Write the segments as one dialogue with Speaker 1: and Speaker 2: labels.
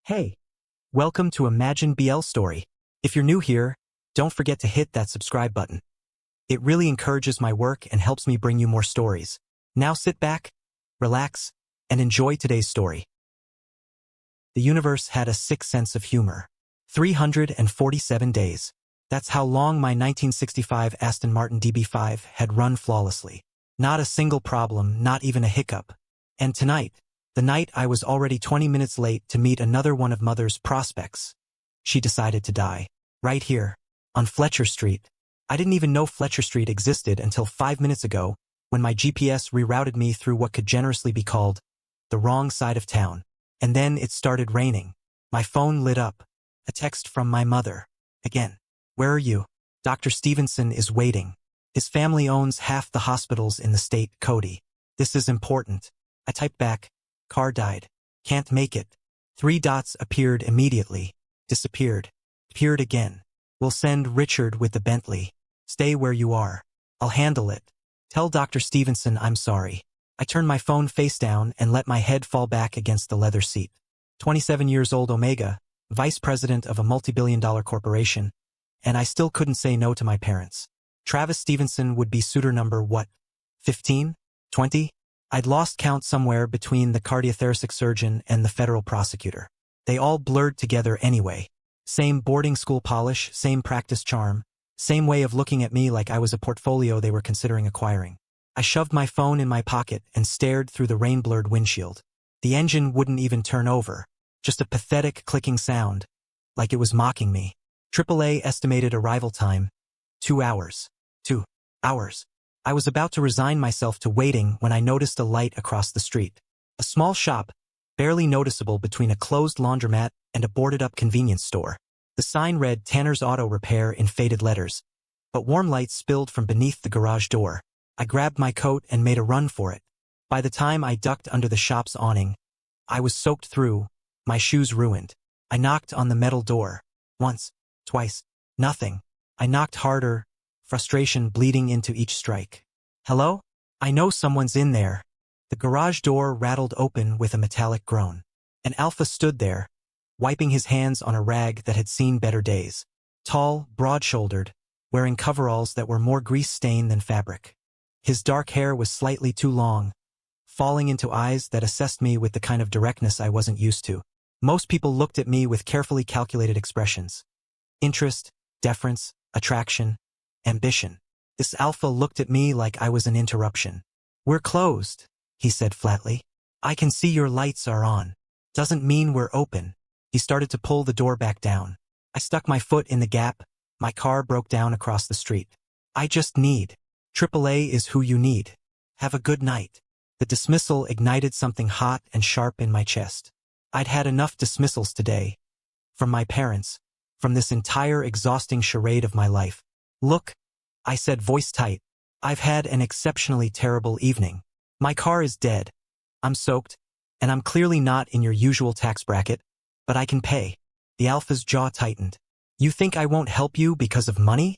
Speaker 1: Hey, welcome to Imagine BL Story. If you're new here, don't forget to hit that subscribe button. It really encourages my work and helps me bring you more stories. Now sit back, relax, and enjoy today's story. The universe had a sick sense of humor. 347 days. That's how long my 1965 Aston Martin DB5 had run flawlessly. Not a single problem, not even a hiccup. And tonight, the night I was already 20 minutes late to meet another one of Mother's prospects, she decided to die. Right here, on Fletcher Street. I didn't even know Fletcher Street existed until 5 minutes ago, when my GPS rerouted me through what could generously be called the wrong side of town. And then it started raining. My phone lit up. A text from my mother. Again. Where are you? Dr. Stevenson is waiting. His family owns half the hospitals in the state, Cody. This is important. I typed back. Car died. Can't make it. 3 dots appeared immediately. Disappeared. Appeared again. We'll send Richard with the Bentley. Stay where you are. I'll handle it. Tell Dr. Stevenson I'm sorry. I turned my phone face down and let my head fall back against the leather seat. 27 years old Omega, vice president of a multi-billion-dollar corporation, and I still couldn't say no to my parents. Travis Stevenson would be suitor number what? 15? 20? I'd lost count somewhere between the cardiothoracic surgeon and the federal prosecutor. They all blurred together anyway. Same boarding school polish, same practice charm, same way of looking at me like I was a portfolio they were considering acquiring. I shoved my phone in my pocket and stared through the rain-blurred windshield. The engine wouldn't even turn over, just a pathetic clicking sound, like it was mocking me. AAA estimated arrival time, 2 hours. 2 hours. I was about to resign myself to waiting when I noticed a light across the street. A small shop, barely noticeable between a closed laundromat and a boarded-up convenience store. The sign read Tanner's Auto Repair in faded letters, but warm light spilled from beneath the garage door. I grabbed my coat and made a run for it. By the time I ducked under the shop's awning, I was soaked through, my shoes ruined. I knocked on the metal door. Once, twice, nothing. I knocked harder, frustration bleeding into each strike. Hello? I know someone's in there. The garage door rattled open with a metallic groan. An alpha stood there, wiping his hands on a rag that had seen better days. Tall, broad-shouldered, wearing coveralls that were more grease-stained than fabric. His dark hair was slightly too long, falling into eyes that assessed me with the kind of directness I wasn't used to. Most people looked at me with carefully calculated expressions. Interest, deference, attraction, ambition. This alpha looked at me like I was an interruption. We're closed, he said flatly. I can see your lights are on. Doesn't mean we're open. He started to pull the door back down. I stuck my foot in the gap. My car broke down across the street. I just need. AAA is who you need. Have a good night. The dismissal ignited something hot and sharp in my chest. I'd had enough dismissals today. From my parents. From this entire exhausting charade of my life. Look, I said voice tight. I've had an exceptionally terrible evening. My car is dead. I'm soaked, and I'm clearly not in your usual tax bracket, but I can pay. The alpha's jaw tightened. You think I won't help you because of money?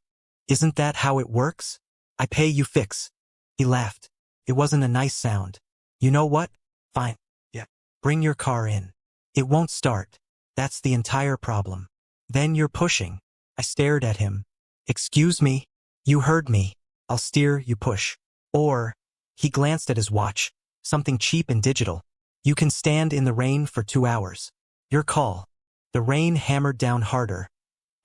Speaker 1: Isn't that how it works? I pay, you fix. He laughed. It wasn't a nice sound. You know what? Fine. Yeah. Bring your car in. It won't start. That's the entire problem. Then you're pushing. I stared at him. Excuse me? You heard me. I'll steer, you push. Or, he glanced at his watch. Something cheap and digital. You can stand in the rain for 2 hours. Your call. The rain hammered down harder,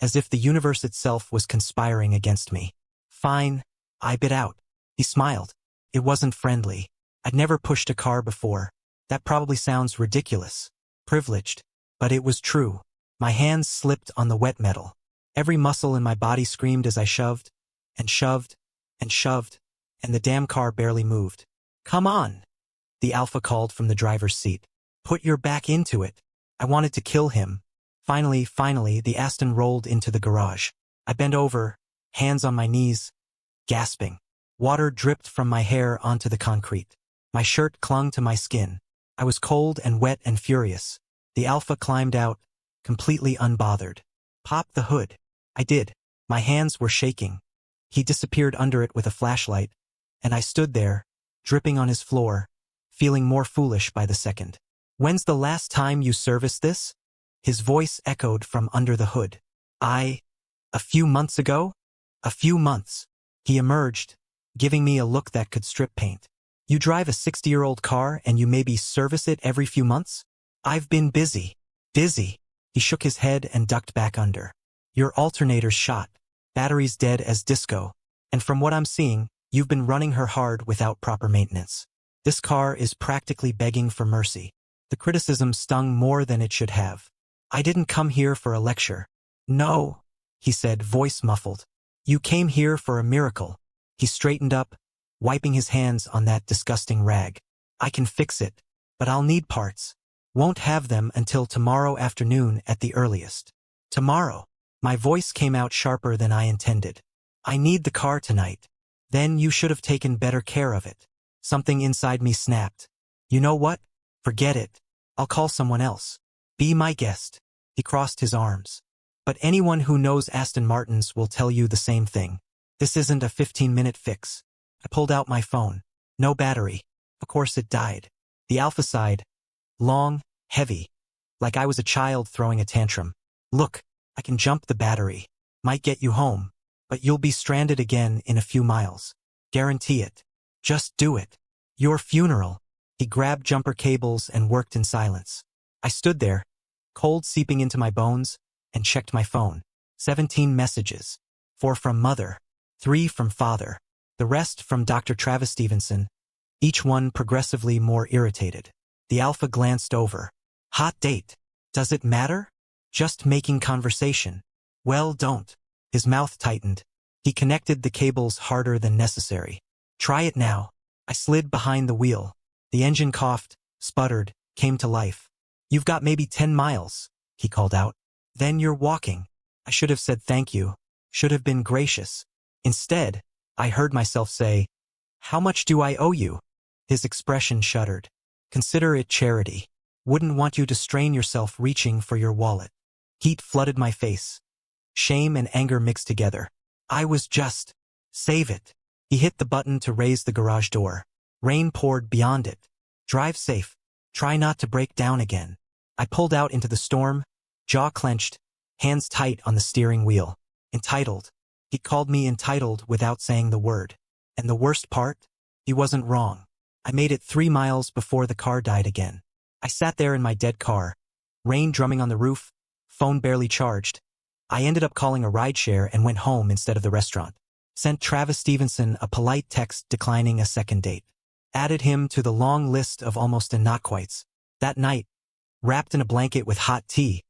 Speaker 1: as if the universe itself was conspiring against me. Fine, I bit out. He smiled. It wasn't friendly. I'd never pushed a car before. That probably sounds ridiculous. Privileged. But it was true. My hands slipped on the wet metal. Every muscle in my body screamed as I shoved, and shoved, and shoved, and the damn car barely moved. Come on, the alpha called from the driver's seat. Put your back into it. I wanted to kill him. Finally, the Aston rolled into the garage. I bent over, hands on my knees, gasping. Water dripped from my hair onto the concrete. My shirt clung to my skin. I was cold and wet and furious. The alpha climbed out, completely unbothered. Pop the hood. I did. My hands were shaking. He disappeared under it with a flashlight, and I stood there, dripping on his floor, feeling more foolish by the second. When's the last time you serviced this? His voice echoed from under the hood. A few months ago? A few months. He emerged, giving me a look that could strip paint. You drive a 60-year-old car and you maybe service it every few months? I've been busy. Busy. He shook his head and ducked back under. Your alternator's shot. Battery's dead as disco. And from what I'm seeing, you've been running her hard without proper maintenance. This car is practically begging for mercy. The criticism stung more than it should have. I didn't come here for a lecture. No, he said, voice muffled. You came here for a miracle. He straightened up, wiping his hands on that disgusting rag. I can fix it, but I'll need parts. Won't have them until tomorrow afternoon at the earliest. Tomorrow. My voice came out sharper than I intended. I need the car tonight. Then you should have taken better care of it. Something inside me snapped. You know what? Forget it. I'll call someone else. Be my guest. He crossed his arms. But anyone who knows Aston Martins will tell you the same thing. This isn't a 15-minute fix. I pulled out my phone. No battery. Of course it died. The Alpha side. Long, heavy. Like I was a child throwing a tantrum. Look, I can jump the battery. Might get you home. But you'll be stranded again in a few miles. Guarantee it. Just do it. Your funeral. He grabbed jumper cables and worked in silence. I stood there, cold seeping into my bones, and checked my phone. 17 messages. 4 from Mother. 3 from Father. The rest from Dr. Travis Stevenson, each one progressively more irritated. The Alpha glanced over. Hot date. Does it matter? Just making conversation. Well, don't. His mouth tightened. He connected the cables harder than necessary. Try it now. I slid behind the wheel. The engine coughed, sputtered, came to life. You've got maybe 10 miles, he called out. Then you're walking. I should have said thank you. Should have been gracious. Instead, I heard myself say, how much do I owe you? His expression shuddered. Consider it charity. Wouldn't want you to strain yourself reaching for your wallet. Heat flooded my face. Shame and anger mixed together. I was just. Save it. He hit the button to raise the garage door. Rain poured beyond it. Drive safe. Try not to break down again. I pulled out into the storm, jaw clenched, hands tight on the steering wheel. Entitled. He called me entitled without saying the word. And the worst part? He wasn't wrong. I made it 3 miles before the car died again. I sat there in my dead car, rain drumming on the roof, phone barely charged. I ended up calling a rideshare and went home instead of the restaurant. Sent Travis Stevenson a polite text declining a second date. Added him to the long list of almost and not quites. That night, wrapped in a blanket with hot tea,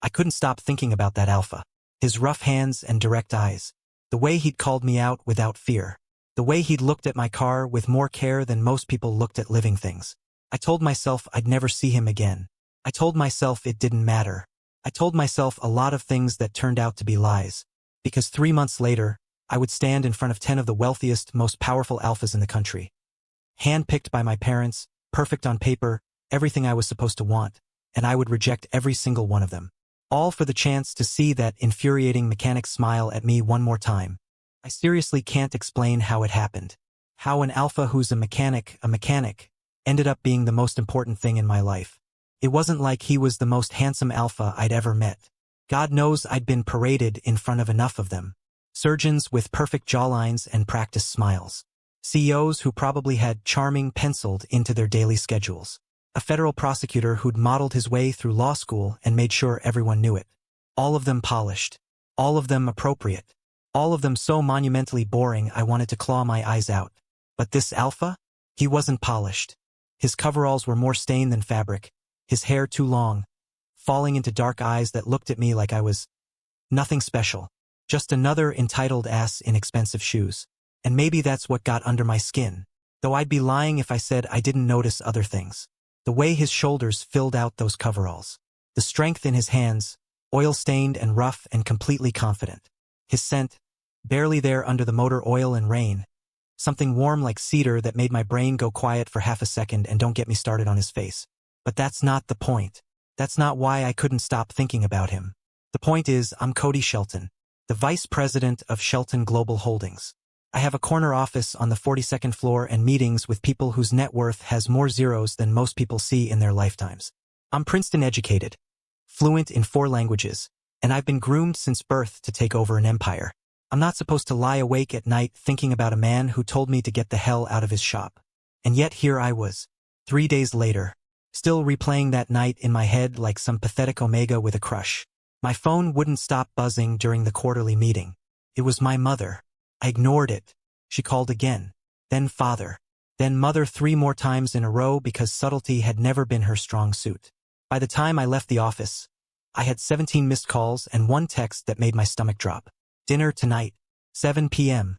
Speaker 1: I couldn't stop thinking about that Alpha. His rough hands and direct eyes. The way he'd called me out without fear. The way he'd looked at my car with more care than most people looked at living things. I told myself I'd never see him again. I told myself it didn't matter. I told myself a lot of things that turned out to be lies. Because 3 months later, I would stand in front of 10 of the wealthiest, most powerful alphas in the country. Handpicked by my parents, perfect on paper, everything I was supposed to want, and I would reject every single one of them. All for the chance to see that infuriating mechanic smile at me one more time. I seriously can't explain how it happened. How an alpha who's a mechanic, ended up being the most important thing in my life. It wasn't like he was the most handsome alpha I'd ever met. God knows I'd been paraded in front of enough of them. Surgeons with perfect jawlines and practiced smiles. CEOs who probably had charming penciled into their daily schedules. A federal prosecutor who'd modeled his way through law school and made sure everyone knew it. All of them polished. All of them appropriate. All of them so monumentally boring I wanted to claw my eyes out. But this alpha? He wasn't polished. His coveralls were more stained than fabric. His hair too long, falling into dark eyes that looked at me like I was nothing special. Just another entitled ass in expensive shoes. And maybe that's what got under my skin. Though I'd be lying if I said I didn't notice other things. The way his shoulders filled out those coveralls. The strength in his hands, oil-stained and rough and completely confident. His scent, barely there under the motor oil and rain. Something warm like cedar that made my brain go quiet for half a second, and don't get me started on his face. But that's not the point. That's not why I couldn't stop thinking about him. The point is, I'm Cody Shelton, the vice president of Shelton Global Holdings. I have a corner office on the 42nd floor and meetings with people whose net worth has more zeros than most people see in their lifetimes. I'm Princeton educated, fluent in 4 languages, and I've been groomed since birth to take over an empire. I'm not supposed to lie awake at night thinking about a man who told me to get the hell out of his shop. And yet here I was, 3 days later, still replaying that night in my head like some pathetic Omega with a crush. My phone wouldn't stop buzzing during the quarterly meeting. It was my mother. I ignored it. She called again. Then father. Then mother 3 more times in a row because subtlety had never been her strong suit. By the time I left the office, I had 17 missed calls and 1 text that made my stomach drop. Dinner tonight, 7 p.m.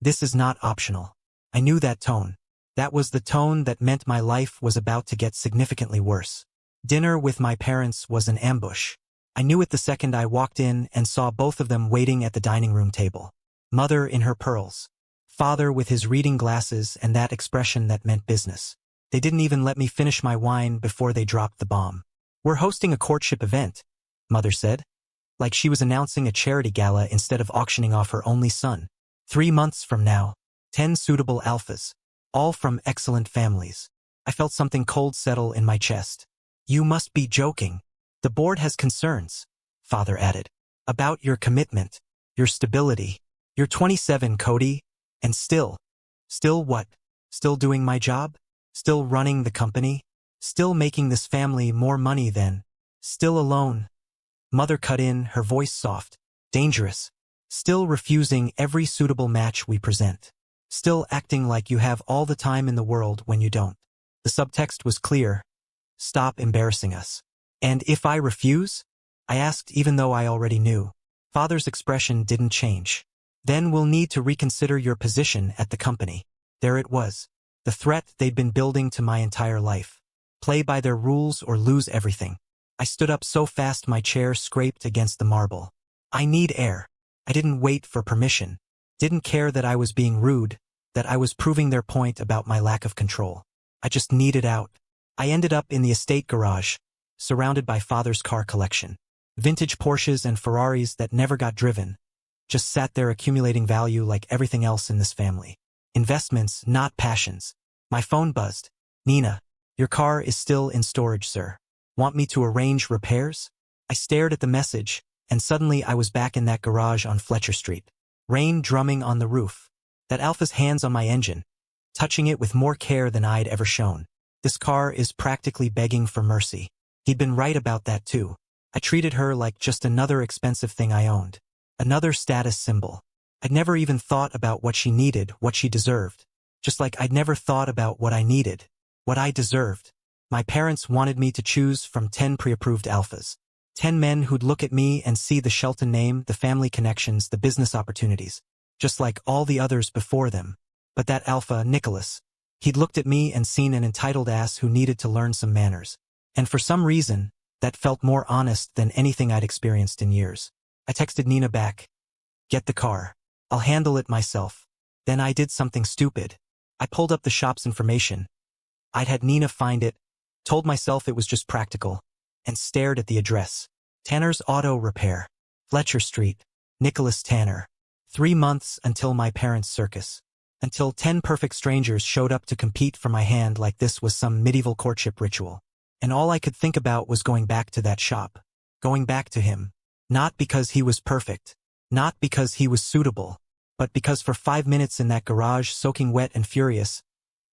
Speaker 1: This is not optional. I knew that tone. That was the tone that meant my life was about to get significantly worse. Dinner with my parents was an ambush. I knew it the second I walked in and saw both of them waiting at the dining room table. Mother in her pearls. Father with his reading glasses and that expression that meant business. They didn't even let me finish my wine before they dropped the bomb. We're hosting a courtship event, Mother said. Like she was announcing a charity gala instead of auctioning off her only son. 3 months from now, 10 suitable alphas. All from excellent families. I felt something cold settle in my chest. You must be joking. The board has concerns, Father added. About your commitment, your stability. You're 27, Cody. And still what? Still doing my job? Still running the company? Still making this family more money than? Still alone? Mother cut in, her voice soft, dangerous. Still refusing every suitable match we present. Still acting like you have all the time in the world when you don't. The subtext was clear. Stop embarrassing us. And if I refuse? I asked even though I already knew. Father's expression didn't change. Then we'll need to reconsider your position at the company. There it was. The threat they'd been building to my entire life. Play by their rules or lose everything. I stood up so fast my chair scraped against the marble. I need air. I didn't wait for permission. Didn't care that I was being rude, that I was proving their point about my lack of control. I just needed out. I ended up in the estate garage, surrounded by Father's car collection. Vintage Porsches and Ferraris that never got driven. Just sat there accumulating value like everything else in this family. Investments, not passions. My phone buzzed. Nina, your car is still in storage, sir. Want me to arrange repairs? I stared at the message, and suddenly I was back in that garage on Fletcher Street. Rain drumming on the roof. That Alpha's hands on my engine, touching it with more care than I'd ever shown. This car is practically begging for mercy. He'd been right about that too. I treated her like just another expensive thing I owned. Another status symbol. I'd never even thought about what she needed, what she deserved. Just like I'd never thought about what I needed, what I deserved. My parents wanted me to choose from 10 pre-approved alphas. 10 men who'd look at me and see the Shelton name, the family connections, the business opportunities. Just like all the others before them. But that alpha, Nicholas, he'd looked at me and seen an entitled ass who needed to learn some manners. And for some reason, that felt more honest than anything I'd experienced in years. I texted Nina back. Get the car. I'll handle it myself. Then I did something stupid. I pulled up the shop's information. I'd had Nina find it, told myself it was just practical, and stared at the address. Tanner's Auto Repair. Fletcher Street. Nicholas Tanner. 3 months until my parents' circus. Until 10 perfect strangers showed up to compete for my hand like this was some medieval courtship ritual. And all I could think about was going back to that shop. Going back to him. Not because he was perfect. Not because he was suitable. But because for 5 minutes in that garage soaking wet and furious,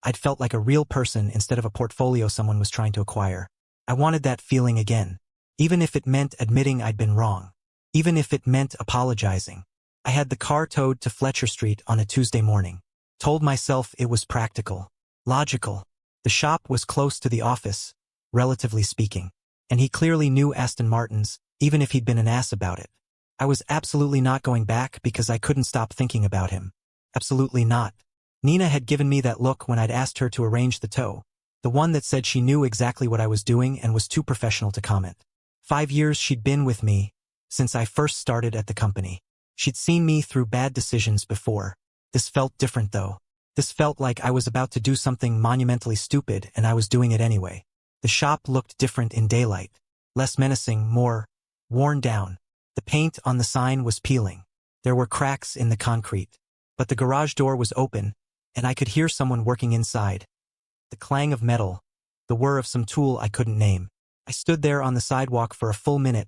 Speaker 1: I'd felt like a real person instead of a portfolio someone was trying to acquire. I wanted that feeling again. Even if it meant admitting I'd been wrong. Even if it meant apologizing. I had the car towed to Fletcher Street on a Tuesday morning. Told myself it was practical. Logical. The shop was close to the office, relatively speaking. And he clearly knew Aston Martins, even if he'd been an ass about it. I was absolutely not going back because I couldn't stop thinking about him. Absolutely not. Nina had given me that look when I'd asked her to arrange the tow. The one that said she knew exactly what I was doing and was too professional to comment. 5 years she'd been with me, since I first started at the company. She'd seen me through bad decisions before. This felt different though. This felt like I was about to do something monumentally stupid and I was doing it anyway. The shop looked different in daylight. Less menacing, more worn down. The paint on the sign was peeling. There were cracks in the concrete. But the garage door was open, and I could hear someone working inside. The clang of metal, the whir of some tool I couldn't name. I stood there on the sidewalk for a full minute,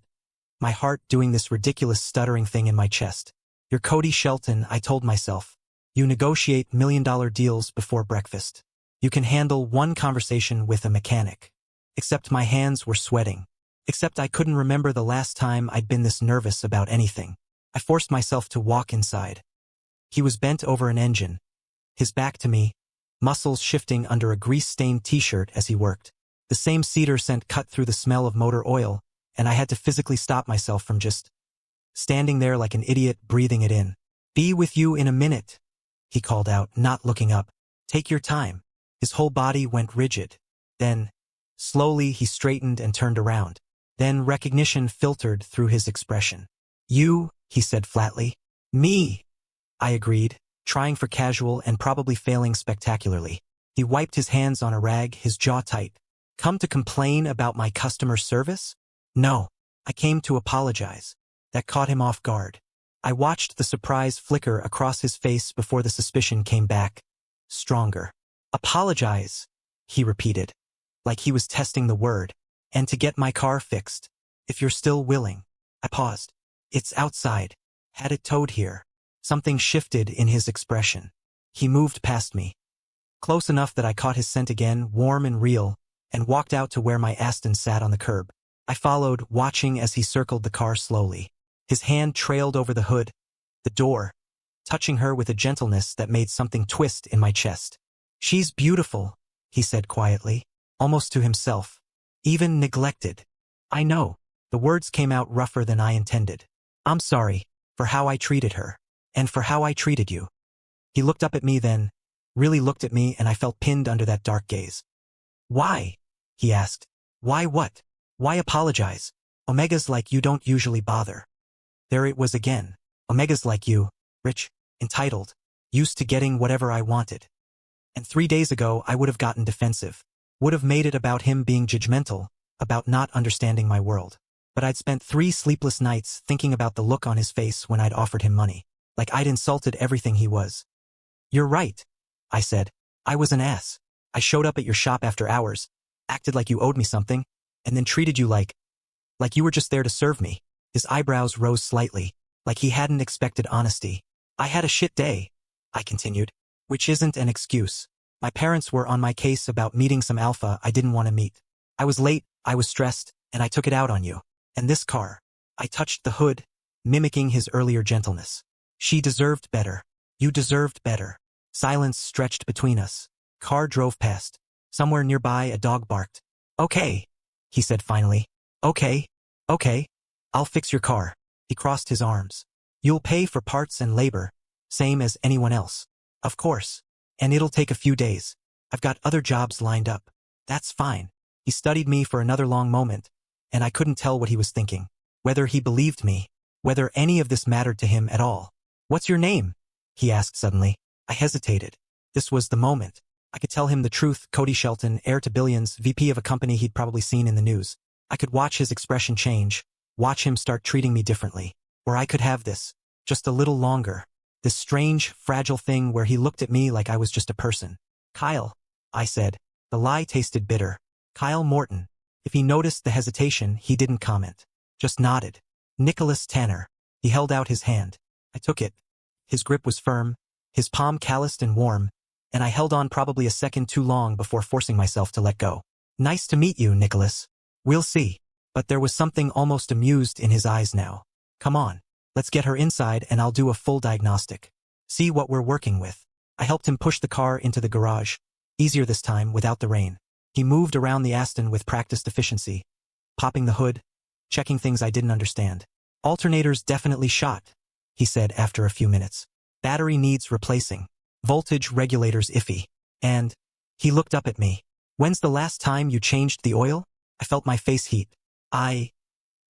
Speaker 1: my heart doing this ridiculous stuttering thing in my chest. You're Cody Shelton, I told myself. You negotiate million-dollar deals before breakfast. You can handle one conversation with a mechanic. Except my hands were sweating. Except I couldn't remember the last time I'd been this nervous about anything. I forced myself to walk inside. He was bent over an engine, his back to me, muscles shifting under a grease-stained t-shirt as he worked. The same cedar scent cut through the smell of motor oil, and I had to physically stop myself from just standing there like an idiot breathing it in. Be with you in a minute, he called out, not looking up. Take your time. His whole body went rigid. Then, slowly he straightened and turned around. Then recognition filtered through his expression. You, he said flatly. Me, I agreed, trying for casual and probably failing spectacularly. He wiped his hands on a rag, his jaw tight. Come to complain about my customer service? No, I came to apologize. That caught him off guard. I watched the surprise flicker across his face before the suspicion came back. Stronger. Apologize, he repeated, like he was testing the word. And to get my car fixed, if you're still willing. I paused. It's outside. Had it towed here. Something shifted in his expression. He moved past me. Close enough that I caught his scent again, warm and real, and walked out to where my Aston sat on the curb. I followed, watching as he circled the car slowly. His hand trailed over the hood, the door, touching her with a gentleness that made something twist in my chest. She's beautiful, he said quietly, almost to himself. Even neglected. I know. The words came out rougher than I intended. I'm sorry for how I treated her, and for how I treated you. He looked up at me then, really looked at me, and I felt pinned under that dark gaze. Why? He asked. Why what? Why apologize? Omegas like you don't usually bother. There it was again. Omegas like you, rich, entitled, used to getting whatever I wanted. And 3 days ago I would have gotten defensive. Would have made it about him being judgmental, about not understanding my world. But I'd spent 3 sleepless nights thinking about the look on his face when I'd offered him money. Like I'd insulted everything he was. You're right, I said. I was an ass. I showed up at your shop after hours, acted like you owed me something, and then treated you like you were just there to serve me. His eyebrows rose slightly, like he hadn't expected honesty. I had a shit day, I continued, which isn't an excuse. My parents were on my case about meeting some alpha I didn't want to meet. I was late, I was stressed, and I took it out on you. And this car. I touched the hood, mimicking his earlier gentleness. She deserved better. You deserved better. Silence stretched between us. Car drove past. Somewhere nearby a dog barked. Okay, he said finally. Okay. I'll fix your car. He crossed his arms. You'll pay for parts and labor, same as anyone else. Of course. And it'll take a few days. I've got other jobs lined up. That's fine. He studied me for another long moment, and I couldn't tell what he was thinking. Whether he believed me, whether any of this mattered to him at all. What's your name? He asked suddenly. I hesitated. This was the moment. I could tell him the truth. Cody Shelton, heir to billions, VP of a company he'd probably seen in the news. I could watch his expression change, watch him start treating me differently. Or I could have this, just a little longer. This strange, fragile thing where he looked at me like I was just a person. Kyle, I said. The lie tasted bitter. Kyle Morton. If he noticed the hesitation, he didn't comment. Just nodded. Nicholas Tanner. He held out his hand. I took it. His grip was firm, his palm calloused and warm, and I held on probably a second too long before forcing myself to let go. Nice to meet you, Nicholas. We'll see. But there was something almost amused in his eyes now. Come on. Let's get her inside and I'll do a full diagnostic. See what we're working with. I helped him push the car into the garage. Easier this time, without the rain. He moved around the Aston with practiced efficiency. Popping the hood, checking things I didn't understand. Alternators definitely shot, he said after a few minutes. Battery needs replacing. Voltage regulators iffy. And he looked up at me. When's the last time you changed the oil? I felt my face heat. I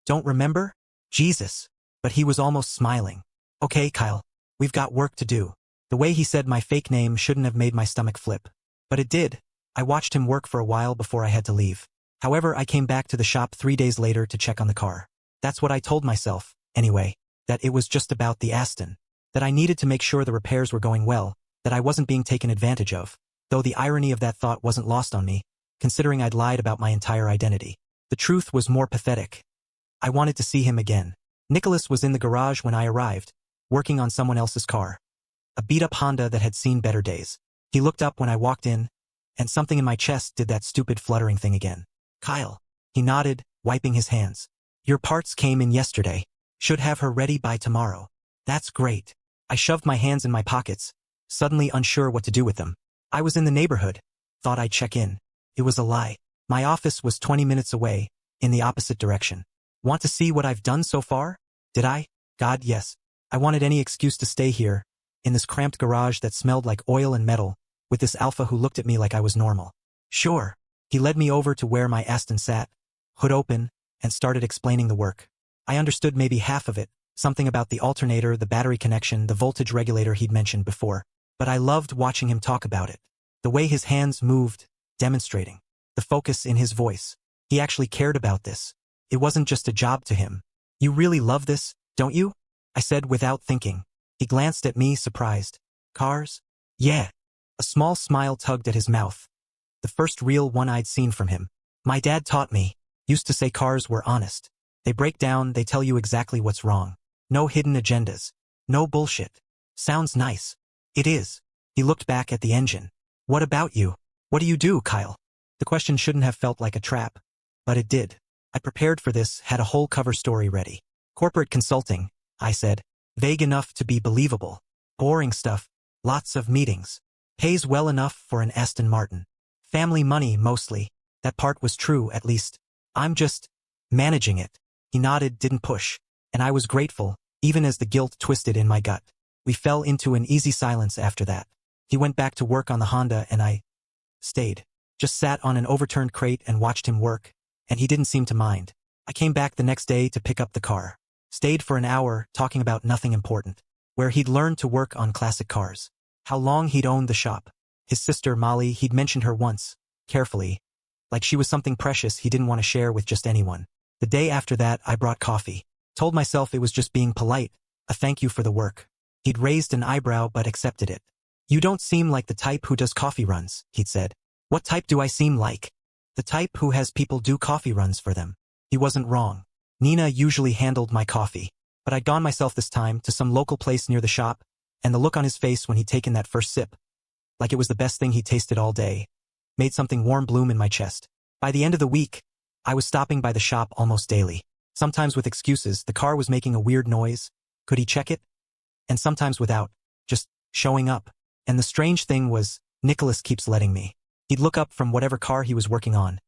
Speaker 1: don't remember? Jesus. But he was almost smiling. Okay, Kyle. We've got work to do. The way he said my fake name shouldn't have made my stomach flip. But it did. I watched him work for a while before I had to leave. However, I came back to the shop 3 days later to check on the car. That's what I told myself, anyway. That it was just about the Aston. That I needed to make sure the repairs were going well. That I wasn't being taken advantage of. Though the irony of that thought wasn't lost on me, considering I'd lied about my entire identity. The truth was more pathetic. I wanted to see him again. Nicholas was in the garage when I arrived, working on someone else's car. A beat-up Honda that had seen better days. He looked up when I walked in, and something in my chest did that stupid fluttering thing again. Kyle. He nodded, wiping his hands. Your parts came in yesterday. Should have her ready by tomorrow. That's great. I shoved my hands in my pockets, suddenly unsure what to do with them. I was in the neighborhood. Thought I'd check in. It was a lie. My office was 20 minutes away, in the opposite direction. Want to see what I've done so far? Did I? God, yes. I wanted any excuse to stay here, in this cramped garage that smelled like oil and metal, with this alpha who looked at me like I was normal. Sure. He led me over to where my Aston sat, hood open, and started explaining the work. I understood maybe half of it, something about the alternator, the battery connection, the voltage regulator he'd mentioned before, but I loved watching him talk about it. The way his hands moved, demonstrating. The focus in his voice. He actually cared about this. It wasn't just a job to him. You really love this, don't you? I said without thinking. He glanced at me, surprised. Cars? Yeah. A small smile tugged at his mouth. The first real one I'd seen from him. My dad taught me. Used to say cars were honest. They break down, they tell you exactly what's wrong. No hidden agendas. No bullshit. Sounds nice. It is. He looked back at the engine. What about you? What do you do, Kyle? The question shouldn't have felt like a trap, but it did. I prepared for this, had a whole cover story ready. Corporate consulting, I said. Vague enough to be believable. Boring stuff. Lots of meetings. Pays well enough for an Aston Martin. Family money, mostly. That part was true, at least. I'm just managing it. He nodded, didn't push. And I was grateful, even as the guilt twisted in my gut. We fell into an easy silence after that. He went back to work on the Honda and I stayed. Just sat on an overturned crate and watched him work, and he didn't seem to mind. I came back the next day to pick up the car. Stayed for an hour, talking about nothing important. Where he'd learned to work on classic cars. How long he'd owned the shop. His sister, Molly, he'd mentioned her once, carefully. Like she was something precious he didn't want to share with just anyone. The day after that, I brought coffee. Told myself it was just being polite, a thank you for the work. He'd raised an eyebrow but accepted it. You don't seem like the type who does coffee runs, he'd said. What type do I seem like? The type who has people do coffee runs for them. He wasn't wrong. Nina usually handled my coffee, but I'd gone myself this time to some local place near the shop, and the look on his face when he'd taken that first sip, like it was the best thing he'd tasted all day, made something warm bloom in my chest. By the end of the week, I was stopping by the shop almost daily. Sometimes with excuses, the car was making a weird noise. Could he check it? And sometimes without, just showing up. And the strange thing was, Nicholas keeps letting me. He'd look up from whatever car he was working on,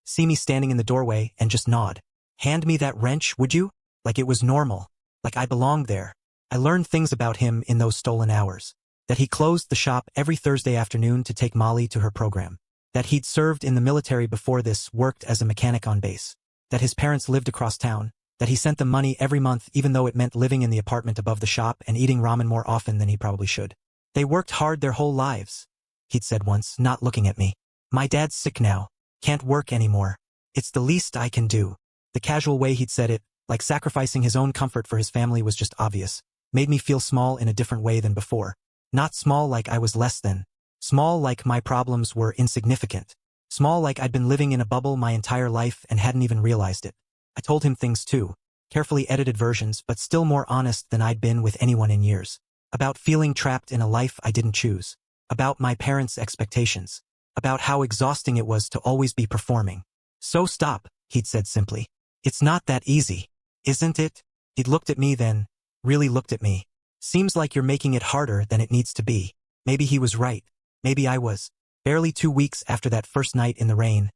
Speaker 1: see me standing in the doorway, and just nod. Hand me that wrench, would you? Like it was normal. Like I belonged there. I learned things about him in those stolen hours. That he closed the shop every Thursday afternoon to take Molly to her program. That he'd served in the military before this, worked as a mechanic on base. That his parents lived across town. That he sent them money every month even though it meant living in the apartment above the shop and eating ramen more often than he probably should. They worked hard their whole lives, he'd said once, not looking at me. My dad's sick now. Can't work anymore. It's the least I can do. The casual way he'd said it, like sacrificing his own comfort for his family, was just obvious. Made me feel small in a different way than before. Not small like I was less than. Small like my problems were insignificant. Small like I'd been living in a bubble my entire life and hadn't even realized it. I told him things too. Carefully edited versions, but still more honest than I'd been with anyone in years. About feeling trapped in a life I didn't choose. About my parents' expectations. About how exhausting it was to always be performing. So stop, he'd said simply. It's not that easy, isn't it? He'd looked at me then, really looked at me. Seems like you're making it harder than it needs to be. Maybe he was right. Maybe I was. Barely 2 weeks after that first night in the rain,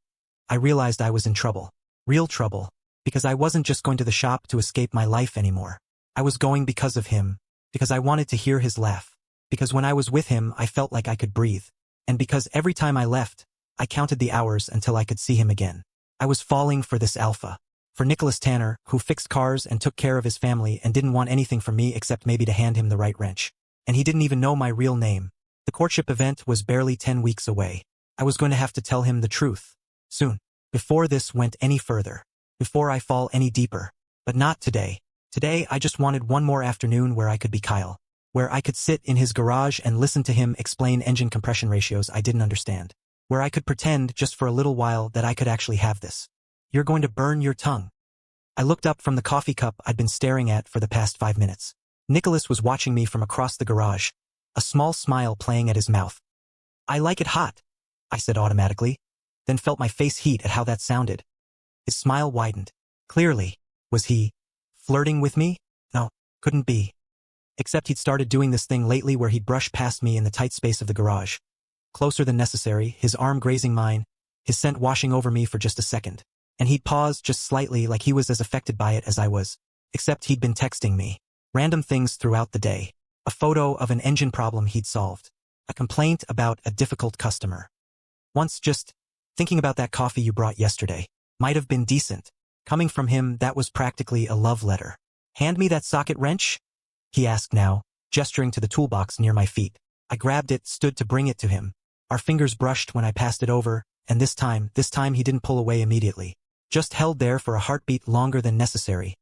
Speaker 1: I realized I was in trouble. Real trouble. Because I wasn't just going to the shop to escape my life anymore. I was going because of him. Because I wanted to hear his laugh. Because when I was with him, I felt like I could breathe. And because every time I left, I counted the hours until I could see him again. I was falling for this alpha. For Nicholas Tanner, who fixed cars and took care of his family and didn't want anything from me except maybe to hand him the right wrench. And he didn't even know my real name. The courtship event was barely 10 weeks away. I was going to have to tell him the truth. Soon. Before this went any further. Before I fall any deeper. But not today. Today I just wanted one more afternoon where I could be Kyle. Where I could sit in his garage and listen to him explain engine compression ratios I didn't understand. Where I could pretend just for a little while that I could actually have this. You're going to burn your tongue. I looked up from the coffee cup I'd been staring at for the past 5 minutes. Nicholas was watching me from across the garage, a small smile playing at his mouth. I like it hot, I said automatically, then felt my face heat at how that sounded. His smile widened. Clearly, was he flirting with me? No, couldn't be. Except he'd started doing this thing lately where he'd brush past me in the tight space of the garage. Closer than necessary, his arm grazing mine, his scent washing over me for just a second. And he'd pause just slightly like he was as affected by it as I was. Except he'd been texting me. Random things throughout the day. A photo of an engine problem he'd solved. A complaint about a difficult customer. Once just thinking about that coffee you brought yesterday. Might have been decent. Coming from him, that was practically a love letter. Hand me that socket wrench? He asked now, gesturing to the toolbox near my feet. I grabbed it, stood to bring it to him. Our fingers brushed when I passed it over, and this time he didn't pull away immediately. Just held there for a heartbeat longer than necessary.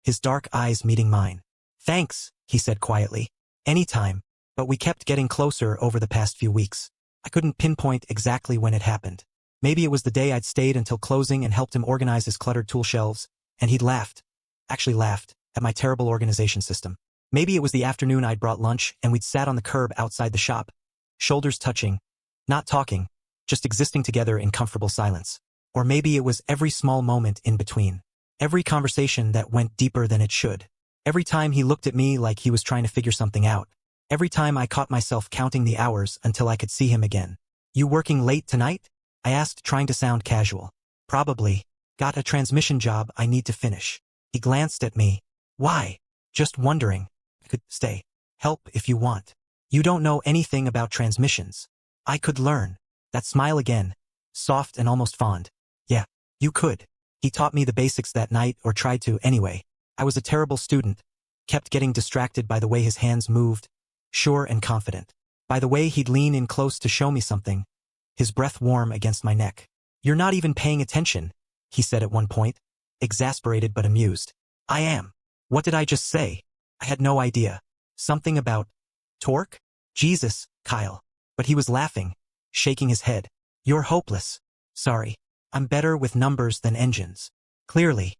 Speaker 1: His dark eyes meeting mine. Thanks, he said quietly. Anytime. But we kept getting closer over the past few weeks. I couldn't pinpoint exactly when it happened. Maybe it was the day I'd stayed until closing and helped him organize his cluttered tool shelves, and he'd laughed, at my terrible organization system. Maybe it was the afternoon I'd brought lunch and we'd sat on the curb outside the shop, shoulders touching, not talking, just existing together in comfortable silence. Or maybe it was every small moment in between. Every conversation that went deeper than it should. Every time he looked at me like he was trying to figure something out. Every time I caught myself counting the hours until I could see him again. You working late tonight? I asked, trying to sound casual. Probably. Got a transmission job I need to finish. He glanced at me. Why? Just wondering. I could stay. Help if you want. You don't know anything about transmissions. I could learn. That smile again. Soft and almost fond. Yeah, you could. He taught me the basics that night, or tried to anyway. I was a terrible student. Kept getting distracted by the way his hands moved. Sure and confident. By the way he'd lean in close to show me something. His breath warm against my neck. You're not even paying attention, he said at one point. Exasperated but amused. I am. What did I just say? I had no idea. Something about torque? Jesus, Kyle. But he was laughing, shaking his head. You're hopeless. Sorry. I'm better with numbers than engines. Clearly.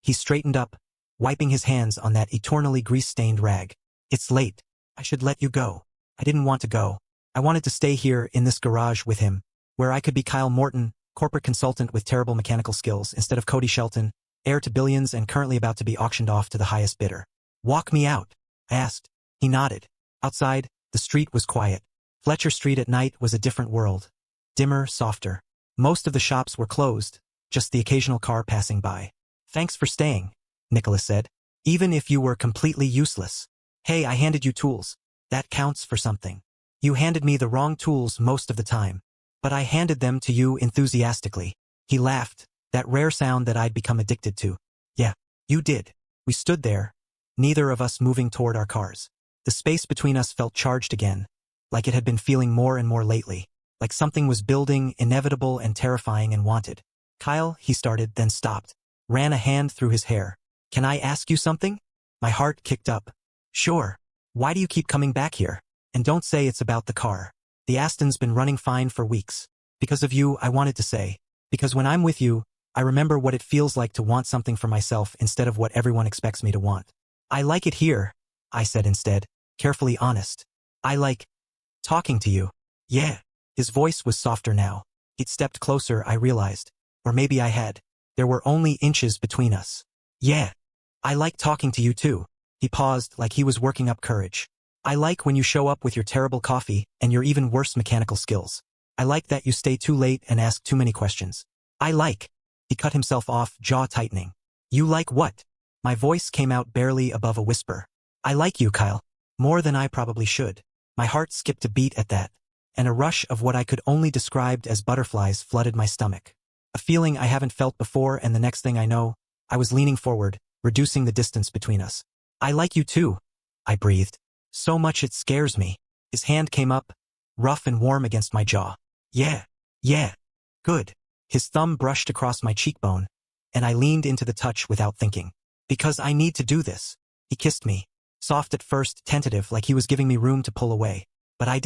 Speaker 1: He straightened up, wiping his hands on that eternally grease-stained rag. It's late. I should let you go. I didn't want to go. I wanted to stay here in this garage with him, where I could be Kyle Morton, corporate consultant with terrible mechanical skills, instead of Cody Shelton, heir to billions and currently about to be auctioned off to the highest bidder. Walk me out, I asked. He nodded. Outside, the street was quiet. Fletcher Street at night was a different world. Dimmer, softer. Most of the shops were closed, just the occasional car passing by. Thanks for staying, Nicholas said. Even if you were completely useless. Hey, I handed you tools. That counts for something. You handed me the wrong tools most of the time. But I handed them to you enthusiastically. He laughed, that rare sound that I'd become addicted to. Yeah, you did. We stood there, neither of us moving toward our cars. The space between us felt charged again, like it had been feeling more and more lately. Like something was building, inevitable and terrifying and wanted. Kyle, he started, then stopped. Ran a hand through his hair. Can I ask you something? My heart kicked up. Sure. Why do you keep coming back here? And don't say it's about the car. The Aston's been running fine for weeks. Because of you, I wanted to say. Because when I'm with you, I remember what it feels like to want something for myself instead of what everyone expects me to want. I like it here, I said instead, carefully honest. I like talking to you. Yeah. His voice was softer now. He'd stepped closer, I realized. Or maybe I had. There were only inches between us. Yeah. I like talking to you too. He paused like he was working up courage. I like when you show up with your terrible coffee and your even worse mechanical skills. I like that you stay too late and ask too many questions. I like. He cut himself off, jaw tightening. You like what? My voice came out barely above a whisper. I like you, Kyle. More than I probably should. My heart skipped a beat at that, and a rush of what I could only describe as butterflies flooded my stomach. A feeling I haven't felt before, and the next thing I know, I was leaning forward, reducing the distance between us. I like you too, I breathed. So much it scares me. His hand came up, rough and warm against my jaw. Yeah. Good. His thumb brushed across my cheekbone, and I leaned into the touch without thinking. Because I need to do this. He kissed me. Soft at first, tentative, like he was giving me room to pull away. But I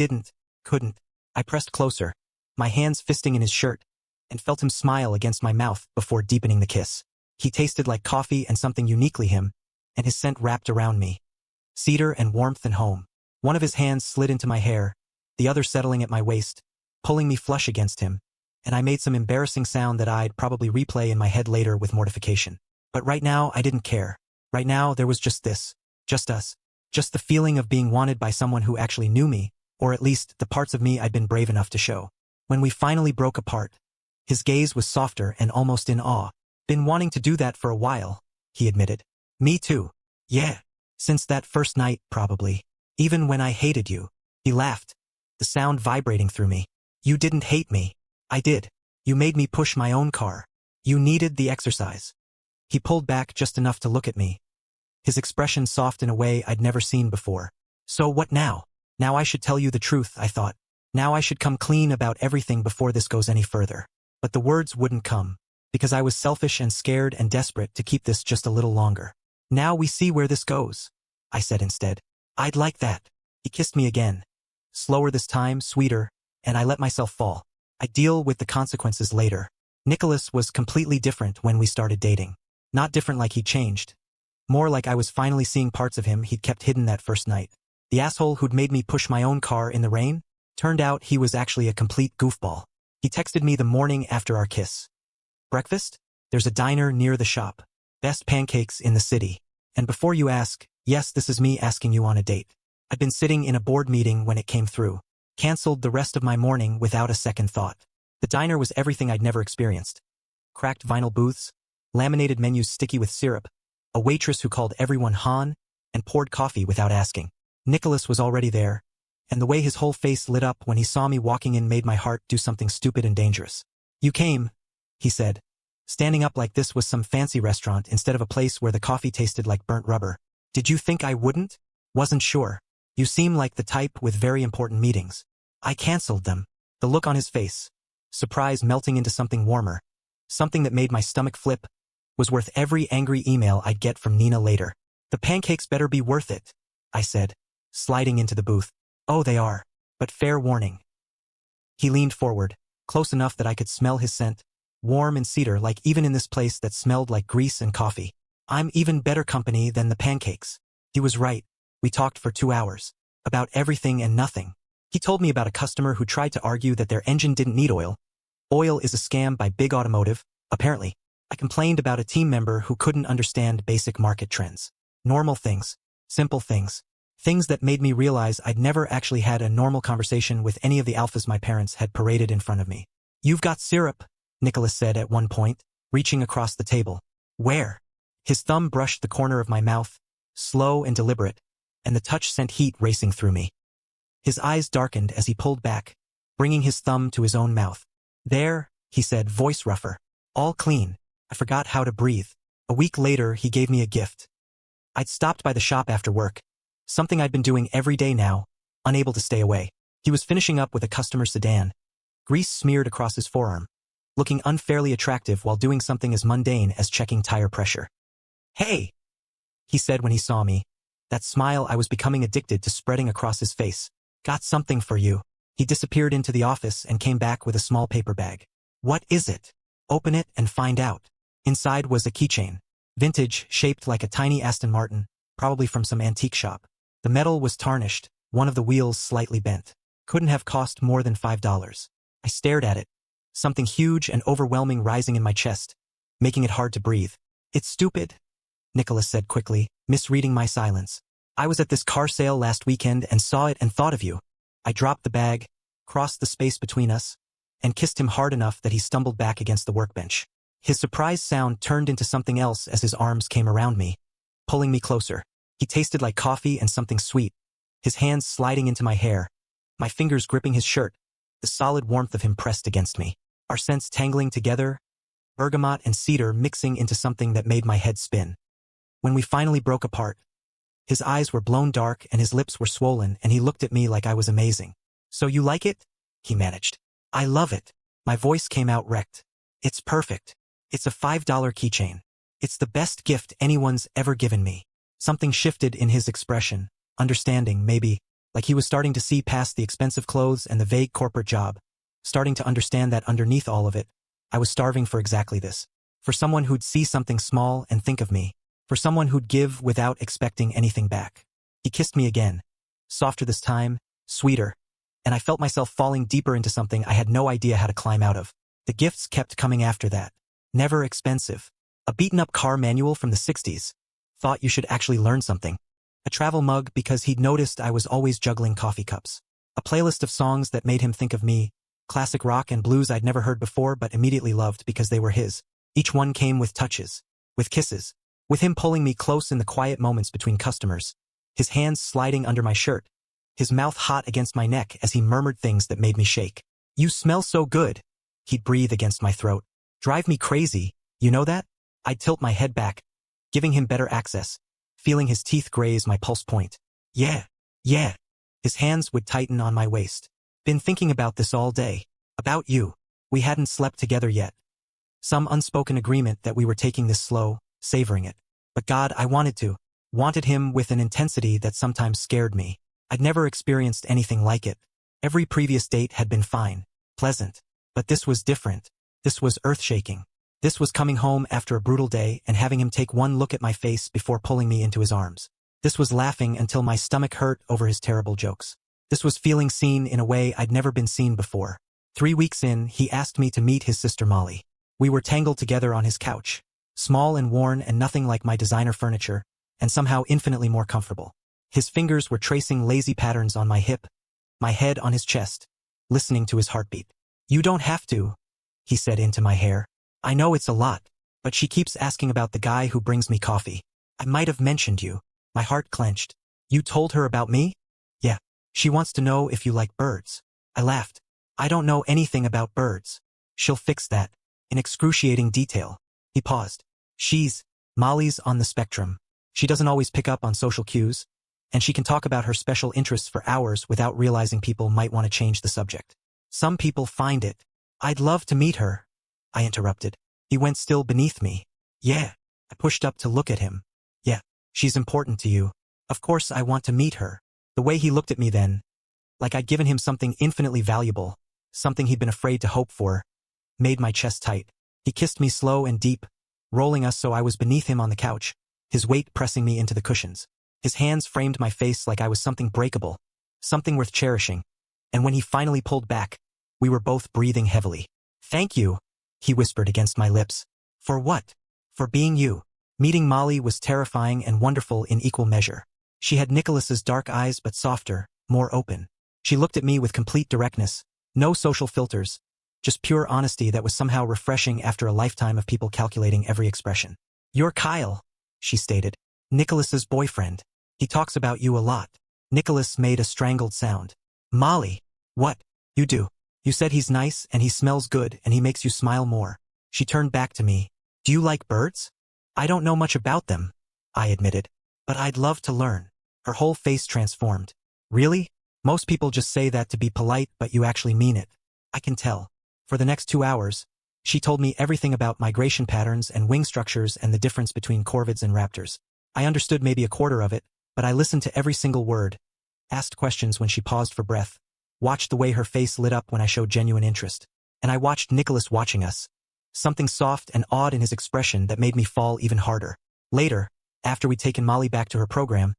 Speaker 1: couldn't. I pressed closer, my hands fisting in his shirt, and felt him smile against my mouth before deepening the kiss. He tasted like coffee and something uniquely him, and his scent wrapped around me. Cedar and warmth and home. One of his hands slid into my hair, the other settling at my waist, pulling me flush against him, and I made some embarrassing sound that I'd probably replay in my head later with mortification. But right now, I didn't care. Right now, there was just this. Just us. Just the feeling of being wanted by someone who actually knew me, or at least the parts of me I'd been brave enough to show. When we finally broke apart, his gaze was softer and almost in awe. Been wanting to do that for a while, he admitted. Me too. Yeah. Since that first night, probably. Even when I hated you. He laughed, the sound vibrating through me. You didn't hate me. I did. You made me push my own car. You needed the exercise. He pulled back just enough to look at me, his expression soft in a way I'd never seen before. So what now? Now I should tell you the truth, I thought. Now I should come clean about everything before this goes any further. But the words wouldn't come, because I was selfish and scared and desperate to keep this just a little longer. Now we see where this goes, I said instead. I'd like that. He kissed me again. Slower this time, sweeter, and I let myself fall. I'd deal with the consequences later. Nicholas was completely different when we started dating. Not different like he'd changed. More like I was finally seeing parts of him he'd kept hidden that first night. The asshole who'd made me push my own car in the rain? Turned out he was actually a complete goofball. He texted me the morning after our kiss. Breakfast? There's a diner near the shop. Best pancakes in the city. And before you ask, yes, this is me asking you on a date. I'd been sitting in a board meeting when it came through. Canceled the rest of my morning without a second thought. The diner was everything I'd never experienced. Cracked vinyl booths, laminated menus sticky with syrup, a waitress who called everyone Han, and poured coffee without asking. Nicholas was already there, and the way his whole face lit up when he saw me walking in made my heart do something stupid and dangerous. You came, he said, standing up like this was some fancy restaurant instead of a place where the coffee tasted like burnt rubber. Did you think I wouldn't? Wasn't sure. You seem like the type with very important meetings. I canceled them. The look on his face, surprise melting into something warmer, something that made my stomach flip, was worth every angry email I'd get from Nina later. The pancakes better be worth it, I said, sliding into the booth. Oh, they are. But fair warning. He leaned forward, close enough that I could smell his scent, warm and cedar like even in this place that smelled like grease and coffee. I'm even better company than the pancakes. He was right. We talked for 2 hours. About everything and nothing. He told me about a customer who tried to argue that their engine didn't need oil. Oil is a scam by Big Automotive, apparently. I complained about a team member who couldn't understand basic market trends. Normal things. Simple things. Things that made me realize I'd never actually had a normal conversation with any of the alphas my parents had paraded in front of me. You've got syrup, Nicholas said at one point, reaching across the table. Where? His thumb brushed the corner of my mouth, slow and deliberate, and the touch sent heat racing through me. His eyes darkened as he pulled back, bringing his thumb to his own mouth. There, he said, voice rougher. All clean. I forgot how to breathe. A week later, he gave me a gift. I'd stopped by the shop after work. Something I'd been doing every day now, unable to stay away. He was finishing up with a customer sedan. Grease smeared across his forearm, looking unfairly attractive while doing something as mundane as checking tire pressure. Hey, he said when he saw me. That smile I was becoming addicted to spreading across his face. Got something for you. He disappeared into the office and came back with a small paper bag. What is it? Open it and find out. Inside was a keychain. Vintage, shaped like a tiny Aston Martin, probably from some antique shop. The metal was tarnished, one of the wheels slightly bent. Couldn't have cost more than $5. I stared at it, something huge and overwhelming rising in my chest, making it hard to breathe. It's stupid, Nicholas said quickly, misreading my silence. I was at this car sale last weekend and saw it and thought of you. I dropped the bag, crossed the space between us, and kissed him hard enough that he stumbled back against the workbench. His surprised sound turned into something else as his arms came around me, pulling me closer. He tasted like coffee and something sweet, his hands sliding into my hair, my fingers gripping his shirt, the solid warmth of him pressed against me. Our scents tangling together, bergamot and cedar mixing into something that made my head spin. When we finally broke apart, his eyes were blown dark and his lips were swollen and he looked at me like I was amazing. So you like it? He managed. I love it. My voice came out wrecked. It's perfect. It's a $5 keychain. It's the best gift anyone's ever given me. Something shifted in his expression, understanding, maybe, like he was starting to see past the expensive clothes and the vague corporate job, starting to understand that underneath all of it, I was starving for exactly this. For someone who'd see something small and think of me. For someone who'd give without expecting anything back. He kissed me again. Softer this time, sweeter. And I felt myself falling deeper into something I had no idea how to climb out of. The gifts kept coming after that. Never expensive. A beaten-up car manual from the 60s. Thought you should actually learn something. A travel mug because he'd noticed I was always juggling coffee cups. A playlist of songs that made him think of me. Classic rock and blues I'd never heard before but immediately loved because they were his. Each one came with touches. With kisses. With him pulling me close in the quiet moments between customers. His hands sliding under my shirt. His mouth hot against my neck as he murmured things that made me shake. "You smell so good." He'd breathe against my throat. "Drive me crazy, you know that?" I'd tilt my head back, giving him better access, feeling his teeth graze my pulse point. "Yeah, yeah." His hands would tighten on my waist. "Been thinking about this all day. About you." We hadn't slept together yet. Some unspoken agreement that we were taking this slow, savoring it. But God, I wanted to. Wanted him with an intensity that sometimes scared me. I'd never experienced anything like it. Every previous date had been fine, pleasant. But this was different. This was earth-shaking. This was coming home after a brutal day and having him take one look at my face before pulling me into his arms. This was laughing until my stomach hurt over his terrible jokes. This was feeling seen in a way I'd never been seen before. 3 weeks in, he asked me to meet his sister Molly. We were tangled together on his couch. Small and worn and nothing like my designer furniture, and somehow infinitely more comfortable. His fingers were tracing lazy patterns on my hip, my head on his chest, listening to his heartbeat. "You don't have to," he said into my hair. "I know it's a lot, but she keeps asking about the guy who brings me coffee. I might have mentioned you." My heart clenched. "You told her about me?" "Yeah. She wants to know if you like birds." I laughed. "I don't know anything about birds." "She'll fix that." In excruciating detail. He paused. Molly's on the spectrum. She doesn't always pick up on social cues, and she can talk about her special interests for hours without realizing people might want to change the subject. Some people find it. "I'd love to meet her," I interrupted. He went still beneath me. "Yeah." I pushed up to look at him. "Yeah, she's important to you. Of course I want to meet her." The way he looked at me then, like I'd given him something infinitely valuable, something he'd been afraid to hope for, made my chest tight. He kissed me slow and deep, rolling us so I was beneath him on the couch, his weight pressing me into the cushions. His hands framed my face like I was something breakable, something worth cherishing, and when he finally pulled back, we were both breathing heavily. "Thank you," he whispered against my lips. "For what?" "For being you." Meeting Molly was terrifying and wonderful in equal measure. She had Nicholas's dark eyes but softer, more open. She looked at me with complete directness, no social filters, just pure honesty that was somehow refreshing after a lifetime of people calculating every expression. "You're Kyle," she stated. "Nicholas's boyfriend. He talks about you a lot." Nicholas made a strangled sound. "Molly, what? You do. You said he's nice and he smells good and he makes you smile more." She turned back to me. "Do you like birds?" "I don't know much about them," I admitted. "But I'd love to learn." Her whole face transformed. "Really? Most people just say that to be polite, but you actually mean it." "I can tell." For the next 2 hours, she told me everything about migration patterns and wing structures and the difference between corvids and raptors. I understood maybe a quarter of it, but I listened to every single word, asked questions when she paused for breath, watched the way her face lit up when I showed genuine interest. And I watched Nicholas watching us. Something soft and awed in his expression that made me fall even harder. Later, after we'd taken Molly back to her program,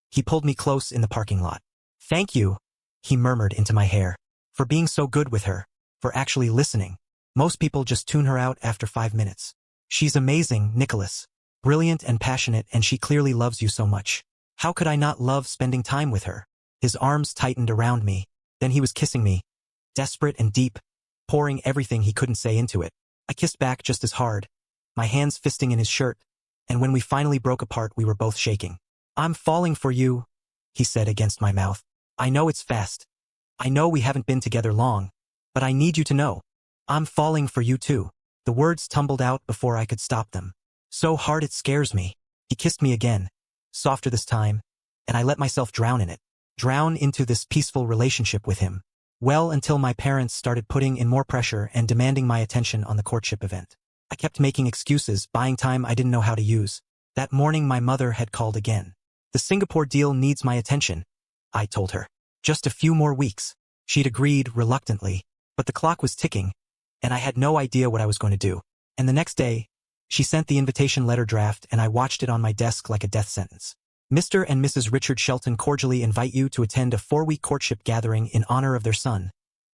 Speaker 1: he pulled me close in the parking lot. "Thank you," he murmured into my hair, "for being so good with her. For actually listening. Most people just tune her out after 5 minutes. She's amazing, Nicholas. Brilliant and passionate, and she clearly loves you so much. How could I not love spending time with her?" His arms tightened around me. Then he was kissing me. Desperate and deep, pouring everything he couldn't say into it. I kissed back just as hard, my hands fisting in his shirt, and when we finally broke apart we were both shaking. "I'm falling for you," he said against my mouth. "I know it's fast. I know we haven't been together long. But I need you to know. I'm falling for you too." The words tumbled out before I could stop them. "So hard it scares me." He kissed me again, softer this time, and I let myself drown in it. Drown into this peaceful relationship with him. Well, until my parents started putting in more pressure and demanding my attention on the courtship event. I kept making excuses, buying time I didn't know how to use. That morning my mother had called again. "The Singapore deal needs my attention," I told her. "Just a few more weeks." She'd agreed reluctantly. But the clock was ticking, and I had no idea what I was going to do. And the next day, she sent the invitation letter draft and I watched it on my desk like a death sentence. Mr. and Mrs. Richard Shelton cordially invite you to attend a 4-week courtship gathering in honor of their son,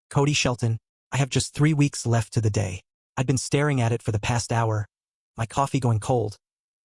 Speaker 1: Cody Shelton. I have just 3 weeks left to the day. I'd been staring at it for the past hour, my coffee going cold,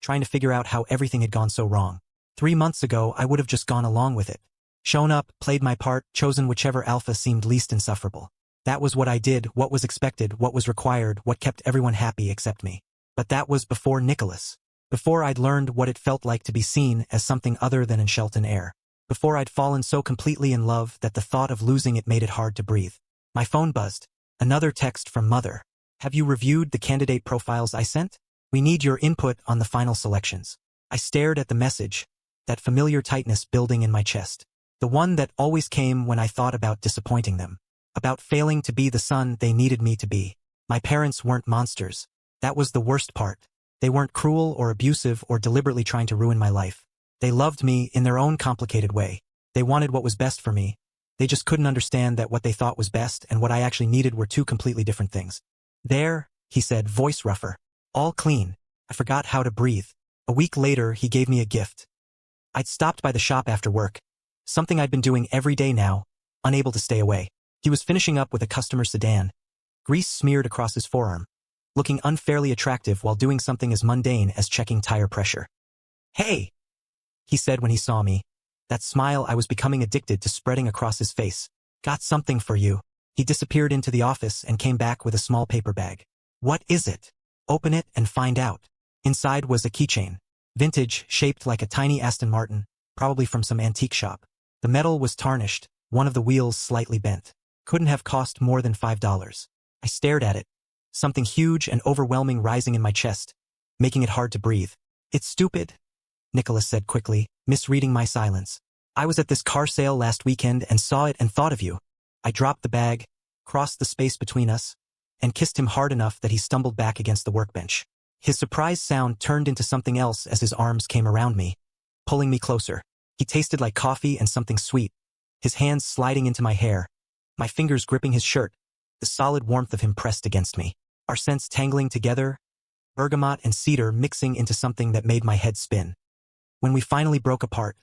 Speaker 1: trying to figure out how everything had gone so wrong. 3 months ago, I would have just gone along with it. Shown up, played my part, chosen whichever alpha seemed least insufferable. That was what I did, what was expected, what was required, what kept everyone happy except me. But that was before Nicholas. Before I'd learned what it felt like to be seen as something other than in Shelton Heir. Before I'd fallen so completely in love that the thought of losing it made it hard to breathe. My phone buzzed. Another text from Mother. Have you reviewed the candidate profiles I sent? We need your input on the final selections. I stared at the message, that familiar tightness building in my chest. The one that always came when I thought about disappointing them. About failing to be the son they needed me to be. My parents weren't monsters. That was the worst part. They weren't cruel or abusive or deliberately trying to ruin my life. They loved me in their own complicated way. They wanted what was best for me. They just couldn't understand that what they thought was best and what I actually needed were two completely different things. There, he said, voice rougher. All clean. I forgot how to breathe. A week later, he gave me a gift. I'd stopped by the shop after work. Something I'd been doing every day now, unable to stay away. He was finishing up with a customer sedan. Grease smeared across his forearm. Looking unfairly attractive while doing something as mundane as checking tire pressure. Hey, he said when he saw me. That smile I was becoming addicted to spreading across his face. Got something for you. He disappeared into the office and came back with a small paper bag. What is it? Open it and find out. Inside was a keychain. Vintage, shaped like a tiny Aston Martin, probably from some antique shop. The metal was tarnished, one of the wheels slightly bent. Couldn't have cost more than $5. I stared at it. Something huge and overwhelming rising in my chest, making it hard to breathe. It's stupid, Nicholas said quickly, misreading my silence. I was at this car sale last weekend and saw it and thought of you. I dropped the bag, crossed the space between us, and kissed him hard enough that he stumbled back against the workbench. His surprised sound turned into something else as his arms came around me, pulling me closer. He tasted like coffee and something sweet, his hands sliding into my hair, my fingers gripping his shirt, the solid warmth of him pressed against me. Our scents tangling together, bergamot and cedar mixing into something that made my head spin. When we finally broke apart,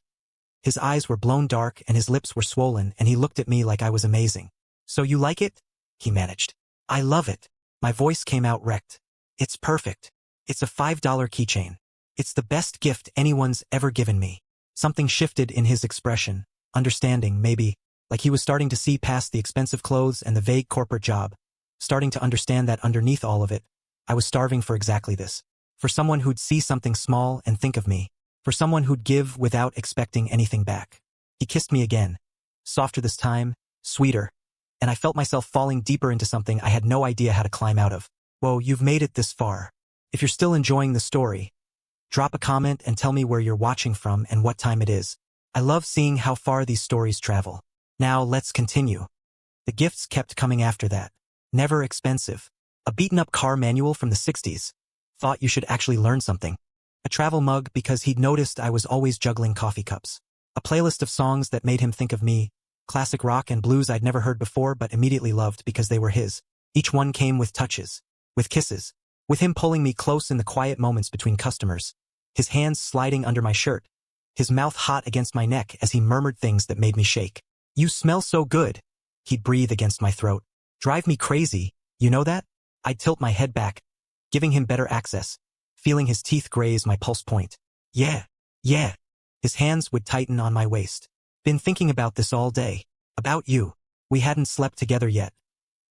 Speaker 1: his eyes were blown dark and his lips were swollen and he looked at me like I was amazing. So you like it? He managed. I love it. My voice came out wrecked. It's perfect. It's a $5 keychain. It's the best gift anyone's ever given me. Something shifted in his expression, understanding, maybe, like he was starting to see past the expensive clothes and the vague corporate job, starting to understand that underneath all of it, I was starving for exactly this. For someone who'd see something small and think of me. For someone who'd give without expecting anything back. He kissed me again. Softer this time, sweeter. And I felt myself falling deeper into something I had no idea how to climb out of. Whoa, you've made it this far. If you're still enjoying the story, drop a comment and tell me where you're watching from and what time it is. I love seeing how far these stories travel. Now let's continue. The gifts kept coming after that. Never expensive. A beaten-up car manual from the 60s. Thought you should actually learn something. A travel mug because he'd noticed I was always juggling coffee cups. A playlist of songs that made him think of me. Classic rock and blues I'd never heard before but immediately loved because they were his. Each one came with touches. With kisses. With him pulling me close in the quiet moments between customers. His hands sliding under my shirt. His mouth hot against my neck as he murmured things that made me shake. You smell so good. He'd breathe against my throat. Drive me crazy, you know that? I'd tilt my head back, giving him better access, feeling his teeth graze my pulse point. Yeah. His hands would tighten on my waist. Been thinking about this all day. About you. We hadn't slept together yet.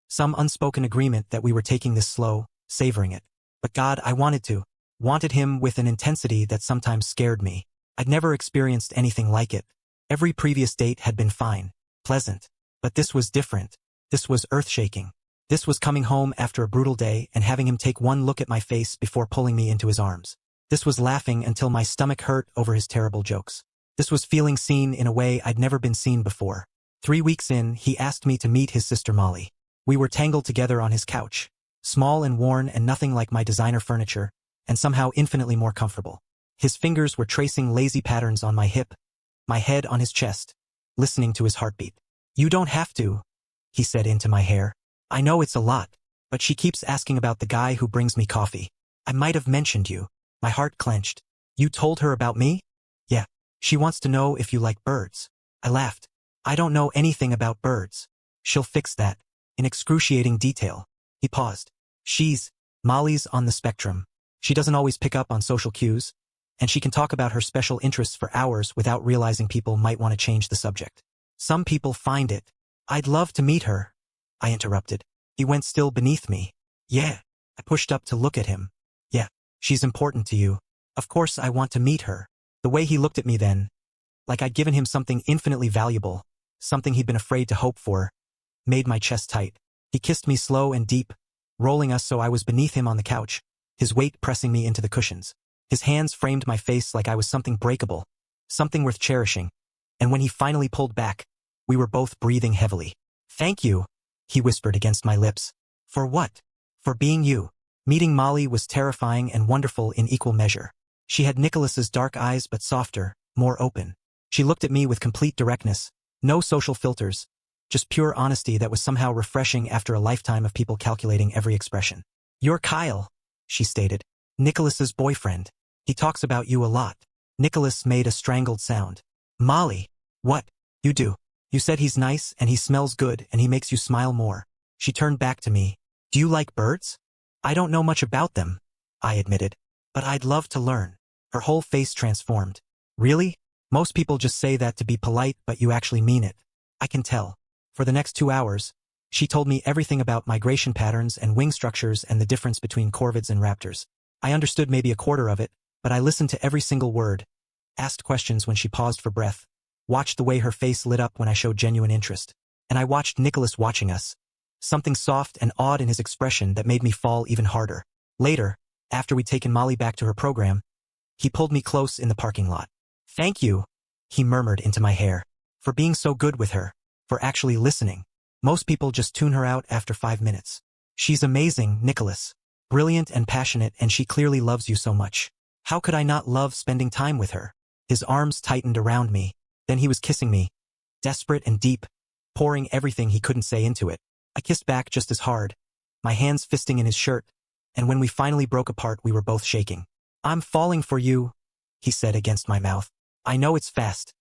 Speaker 1: Some unspoken agreement that we were taking this slow, savoring it. But God, I wanted to. Wanted him with an intensity that sometimes scared me. I'd never experienced anything like it. Every previous date had been fine, pleasant. But this was different. This was earth-shaking. This was coming home after a brutal day and having him take one look at my face before pulling me into his arms. This was laughing until my stomach hurt over his terrible jokes. This was feeling seen in a way I'd never been seen before. 3 weeks in, he asked me to meet his sister Molly. We were tangled together on his couch, small and worn and nothing like my designer furniture, and somehow infinitely more comfortable. His fingers were tracing lazy patterns on my hip, my head on his chest, listening to his heartbeat. You don't have to, he said into my hair. I know it's a lot, but she keeps asking about the guy who brings me coffee. I might have mentioned you. My heart clenched. You told her about me? Yeah. She wants to know if you like birds. I laughed. I don't know anything about birds. She'll fix that. In excruciating detail. He paused. Molly's on the spectrum. She doesn't always pick up on social cues, and she can talk about her special interests for hours without realizing people might want to change the subject. Some people find it. I'd love to meet her. I interrupted. He went still beneath me. Yeah. I pushed up to look at him. Yeah. She's important to you. Of course I want to meet her. The way he looked at me then, like I'd given him something infinitely valuable, something he'd been afraid to hope for, made my chest tight. He kissed me slow and deep, rolling us so I was beneath him on the couch, his weight pressing me into the cushions. His hands framed my face like I was something breakable, something worth cherishing, and when he finally pulled back, we were both breathing heavily. Thank you, he whispered against my lips. For what? For being you. Meeting Molly was terrifying and wonderful in equal measure. She had Nicholas's dark eyes but softer, more open. She looked at me with complete directness, no social filters, just pure honesty that was somehow refreshing after a lifetime of people calculating every expression. You're Kyle, she stated. Nicholas's boyfriend. He talks about you a lot. Nicholas made a strangled sound. Molly. What? You do. You said he's nice and he smells good and he makes you smile more. She turned back to me. Do you like birds? I don't know much about them, I admitted. But I'd love to learn. Her whole face transformed. Really? Most people just say that to be polite, but you actually mean it. I can tell. For the next 2 hours, she told me everything about migration patterns and wing structures and the difference between corvids and raptors. I understood maybe a quarter of it, but I listened to every single word, asked questions when she paused for breath, watched the way her face lit up when I showed genuine interest. And I watched Nicholas watching us. Something soft and odd in his expression that made me fall even harder. Later, after we'd taken Molly back to her program, he pulled me close in the parking lot. Thank you, he murmured into my hair, for being so good with her, for actually listening. Most people just tune her out after 5 minutes. She's amazing, Nicholas. Brilliant and passionate, and she clearly loves you so much. How could I not love spending time with her? His arms tightened around me. Then he was kissing me, desperate and deep, pouring everything he couldn't say into it. I kissed back just as hard, my hands fisting in his shirt, and when we finally broke apart we were both shaking. I'm falling for you, he said against my mouth. I know it's fast.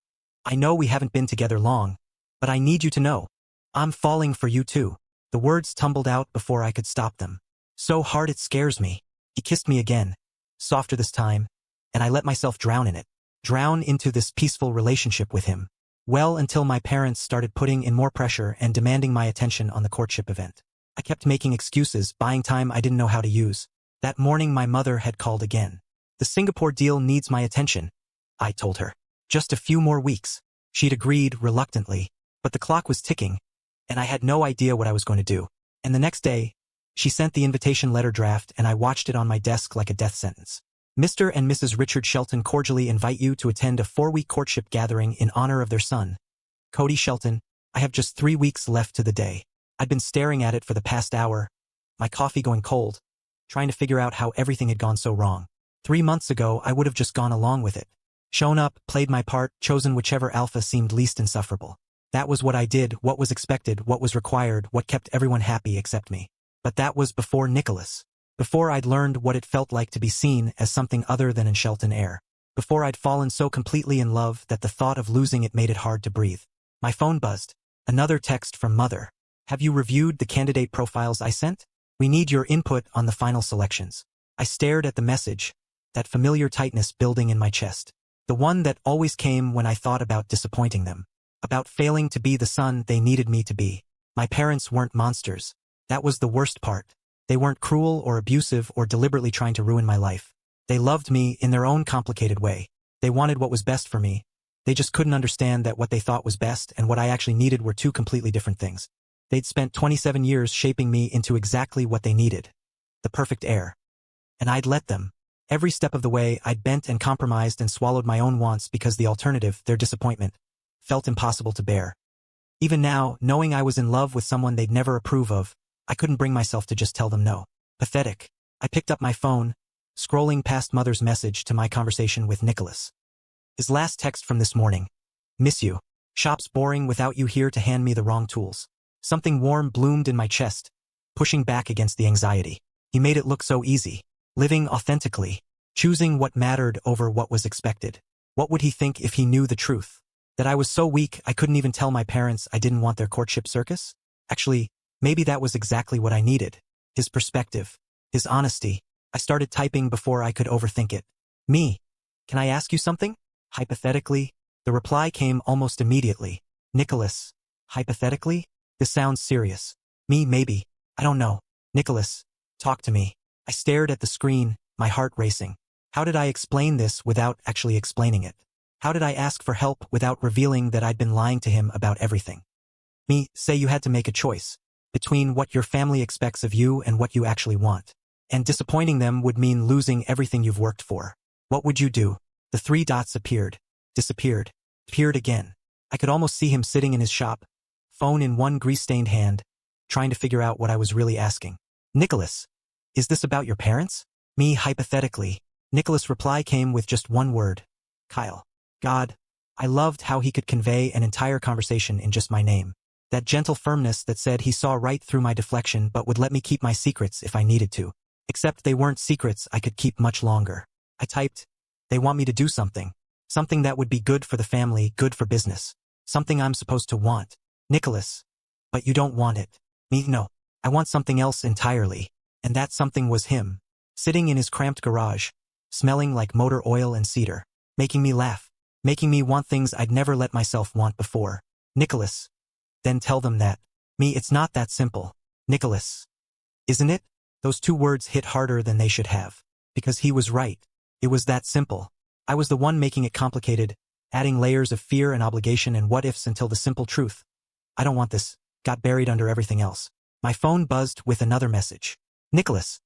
Speaker 1: I know we haven't been together long, but I need you to know. I'm falling for you too. The words tumbled out before I could stop them. So hard it scares me. He kissed me again, softer this time, and I let myself drown in it. Drown into this peaceful relationship with him. Well, until my parents started putting in more pressure and demanding my attention on the courtship event. I kept making excuses, buying time I didn't know how to use. That morning my mother had called again. The Singapore deal needs my attention, I told her. Just a few more weeks. She'd agreed reluctantly, but the clock was ticking, and I had no idea what I was going to do. And the next day, she sent the invitation letter draft and I watched it on my desk like a death sentence. Mr. and Mrs. Richard Shelton cordially invite you to attend a 4-week courtship gathering in honor of their son, Cody Shelton. I have just 3 weeks left to the day. I'd been staring at it for the past hour, my coffee going cold, trying to figure out how everything had gone so wrong. 3 months ago, I would have just gone along with it. Shown up, played my part, chosen whichever alpha seemed least insufferable. That was what I did, what was expected, what was required, what kept everyone happy except me. But that was before Nicholas. Before I'd learned what it felt like to be seen as something other than in Shelton Heir. Before I'd fallen so completely in love that the thought of losing it made it hard to breathe. My phone buzzed. Another text from Mother. Have you reviewed the candidate profiles I sent? We need your input on the final selections. I stared at the message, that familiar tightness building in my chest. The one that always came when I thought about disappointing them. About failing to be the son they needed me to be. My parents weren't monsters. That was the worst part. They weren't cruel or abusive or deliberately trying to ruin my life. They loved me in their own complicated way. They wanted what was best for me. They just couldn't understand that what they thought was best and what I actually needed were two completely different things. They'd spent 27 years shaping me into exactly what they needed. The perfect heir. And I'd let them. Every step of the way, I'd bent and compromised and swallowed my own wants because the alternative, their disappointment, felt impossible to bear. Even now, knowing I was in love with someone they'd never approve of, I couldn't bring myself to just tell them no. Pathetic. I picked up my phone, scrolling past Mother's message to my conversation with Nicholas. His last text from this morning. Miss you. Shop's boring without you here to hand me the wrong tools. Something warm bloomed in my chest, pushing back against the anxiety. He made it look so easy. Living authentically. Choosing what mattered over what was expected. What would he think if he knew the truth? That I was so weak I couldn't even tell my parents I didn't want their courtship circus? Actually, maybe that was exactly what I needed. His perspective. His honesty. I started typing before I could overthink it. Me. Can I ask you something? Hypothetically. The reply came almost immediately. Nicholas. Hypothetically? This sounds serious. Me, maybe. I don't know. Nicholas. Talk to me. I stared at the screen, my heart racing. How did I explain this without actually explaining it? How did I ask for help without revealing that I'd been lying to him about everything? Me, say you had to make a choice between what your family expects of you and what you actually want. And disappointing them would mean losing everything you've worked for. What would you do? The 3 dots appeared, disappeared, appeared again. I could almost see him sitting in his shop, phone in one grease-stained hand, trying to figure out what I was really asking. Nicholas, is this about your parents? Me, hypothetically. Nicholas' reply came with just one word. Kyle. God. I loved how he could convey an entire conversation in just my name. That gentle firmness that said he saw right through my deflection but would let me keep my secrets if I needed to. Except they weren't secrets I could keep much longer. I typed, they want me to do something. Something that would be good for the family, good for business. Something I'm supposed to want. Nicholas. But you don't want it. Me, no. I want something else entirely. And that something was him. Sitting in his cramped garage, smelling like motor oil and cedar. Making me laugh. Making me want things I'd never let myself want before. Nicholas. Then tell them that. Me, it's not that simple. Nicholas. Isn't it? Those 2 words hit harder than they should have. Because he was right. It was that simple. I was the one making it complicated, adding layers of fear and obligation and what-ifs until the simple truth. I don't want this. Got buried under everything else. My phone buzzed with another message. Nicholas.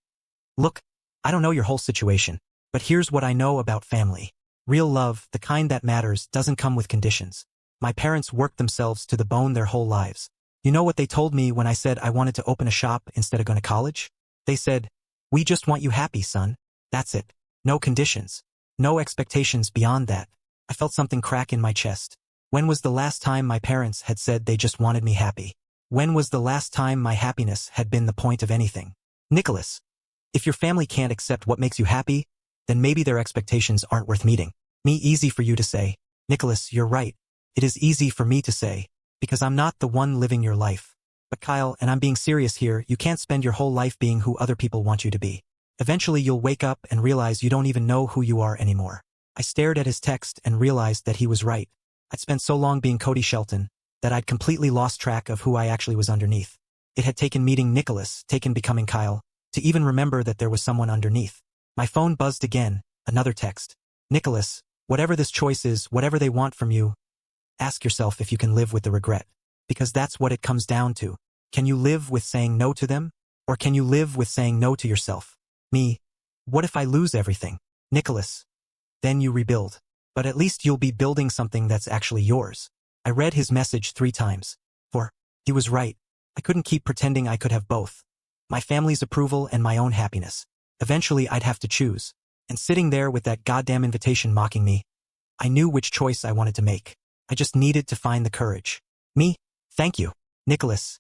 Speaker 1: Look, I don't know your whole situation, but here's what I know about family. Real love, the kind that matters, doesn't come with conditions. My parents worked themselves to the bone their whole lives. You know what they told me when I said I wanted to open a shop instead of going to college? They said, we just want you happy, son. That's it. No conditions. No expectations beyond that. I felt something crack in my chest. When was the last time my parents had said they just wanted me happy? When was the last time my happiness had been the point of anything? Nicholas. If your family can't accept what makes you happy, then maybe their expectations aren't worth meeting. Me, easy for you to say. Nicholas, you're right. It is easy for me to say, because I'm not the one living your life. But Kyle, and I'm being serious here, you can't spend your whole life being who other people want you to be. Eventually you'll wake up and realize you don't even know who you are anymore. I stared at his text and realized that he was right. I'd spent so long being Cody Shelton that I'd completely lost track of who I actually was underneath. It had taken meeting Nicholas, taken becoming Kyle, to even remember that there was someone underneath. My phone buzzed again, another text. Nicholas, whatever this choice is, whatever they want from you, ask yourself if you can live with the regret. Because that's what it comes down to. Can you live with saying no to them? Or can you live with saying no to yourself? Me. What if I lose everything? Nicholas. Then you rebuild. But at least you'll be building something that's actually yours. I read his message 3 times. For he was right. I couldn't keep pretending I could have both. My family's approval and my own happiness. Eventually I'd have to choose. And sitting there with that goddamn invitation mocking me, I knew which choice I wanted to make. I just needed to find the courage. Me? Thank you. Nicholas.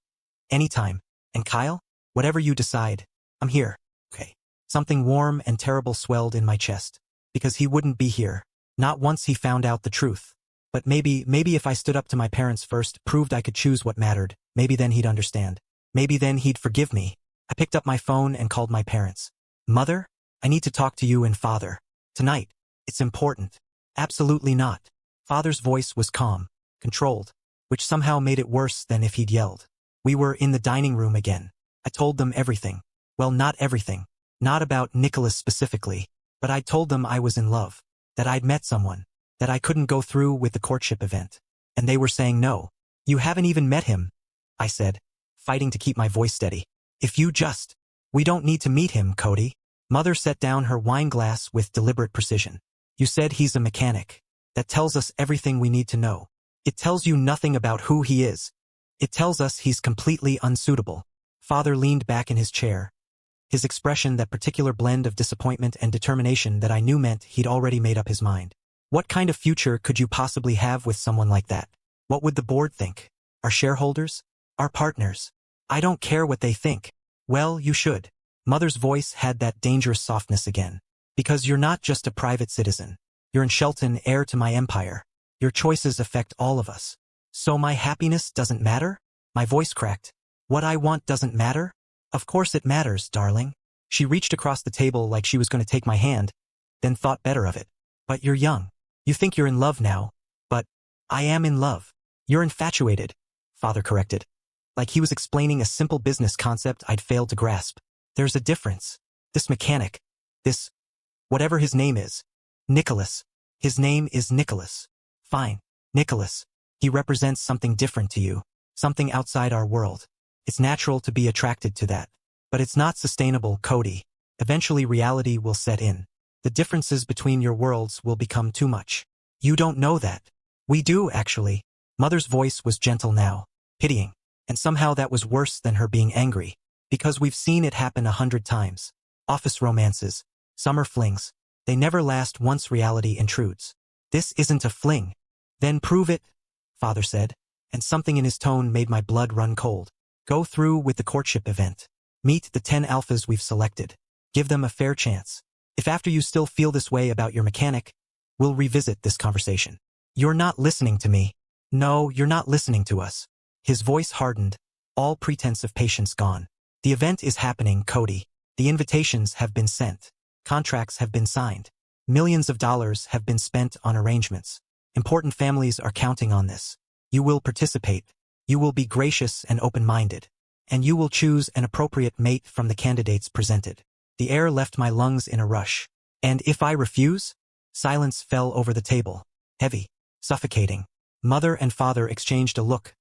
Speaker 1: Anytime. And Kyle? Whatever you decide. I'm here. Okay. Something warm and terrible swelled in my chest. Because he wouldn't be here. Not once he found out the truth. But maybe if I stood up to my parents first, proved I could choose what mattered, maybe then he'd understand. Maybe then he'd forgive me. I picked up my phone and called my parents. Mother? I need to talk to you and Father. Tonight. It's important. Absolutely not. Father's voice was calm, controlled, which somehow made it worse than if he'd yelled. We were in the dining room again. I told them everything. Well, not everything. Not about Nicholas specifically. But I told them I was in love. That I'd met someone. That I couldn't go through with the courtship event. And they were saying no. You haven't even met him, I said, fighting to keep my voice steady. If you just... We don't need to meet him, Cody. Mother set down her wine glass with deliberate precision. You said he's a mechanic. That tells us everything we need to know. It tells you nothing about who he is. It tells us he's completely unsuitable. Father leaned back in his chair. His expression, that particular blend of disappointment and determination that I knew meant he'd already made up his mind. What kind of future could you possibly have with someone like that? What would the board think? Our shareholders? Our partners? I don't care what they think. Well, you should. Mother's voice had that dangerous softness again. Because you're not just a private citizen. You're in Shelton, heir to my empire. Your choices affect all of us. So my happiness doesn't matter? My voice cracked. What I want doesn't matter? Of course it matters, darling. She reached across the table like she was going to take my hand, then thought better of it. But you're young. You think you're in love now. But I am in love. You're infatuated, Father corrected. Like he was explaining a simple business concept I'd failed to grasp. There's a difference. This mechanic. This, whatever his name is. Nicholas. His name is Nicholas. Fine. Nicholas. He represents something different to you. Something outside our world. It's natural to be attracted to that. But it's not sustainable, Cody. Eventually reality will set in. The differences between your worlds will become too much. You don't know that. We do, actually. Mother's voice was gentle now, pitying. And somehow that was worse than her being angry. Because we've seen it happen 100 times. Office romances. Summer flings. They never last once reality intrudes. This isn't a fling. Then prove it, Father said. And something in his tone made my blood run cold. Go through with the courtship event. Meet the 10 alphas we've selected. Give them a fair chance. If after you still feel this way about your mechanic, we'll revisit this conversation. You're not listening to me. No, you're not listening to us. His voice hardened, all pretense of patience gone. The event is happening, Cody. The invitations have been sent. Contracts have been signed. Millions of dollars have been spent on arrangements. Important families are counting on this. You will participate. You will be gracious and open-minded. And you will choose an appropriate mate from the candidates presented. The air left my lungs in a rush. And if I refuse? Silence fell over the table. Heavy. Suffocating. Mother and father exchanged a look.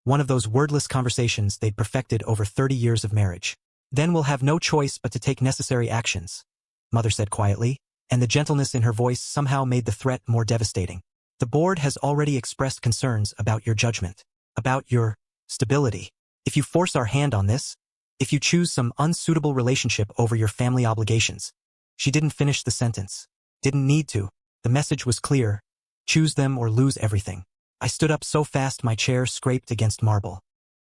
Speaker 1: One of those wordless conversations they'd perfected over 30 years of marriage. Then we'll have no choice but to take necessary actions, Mother said quietly, and the gentleness in her voice somehow made the threat more devastating. The board has already expressed concerns about your judgment, about your stability. If you force our hand on this, if you choose some unsuitable relationship over your family obligations. She didn't finish the sentence. Didn't need to. The message was clear. Choose them or lose everything. I stood up so fast my chair scraped against marble.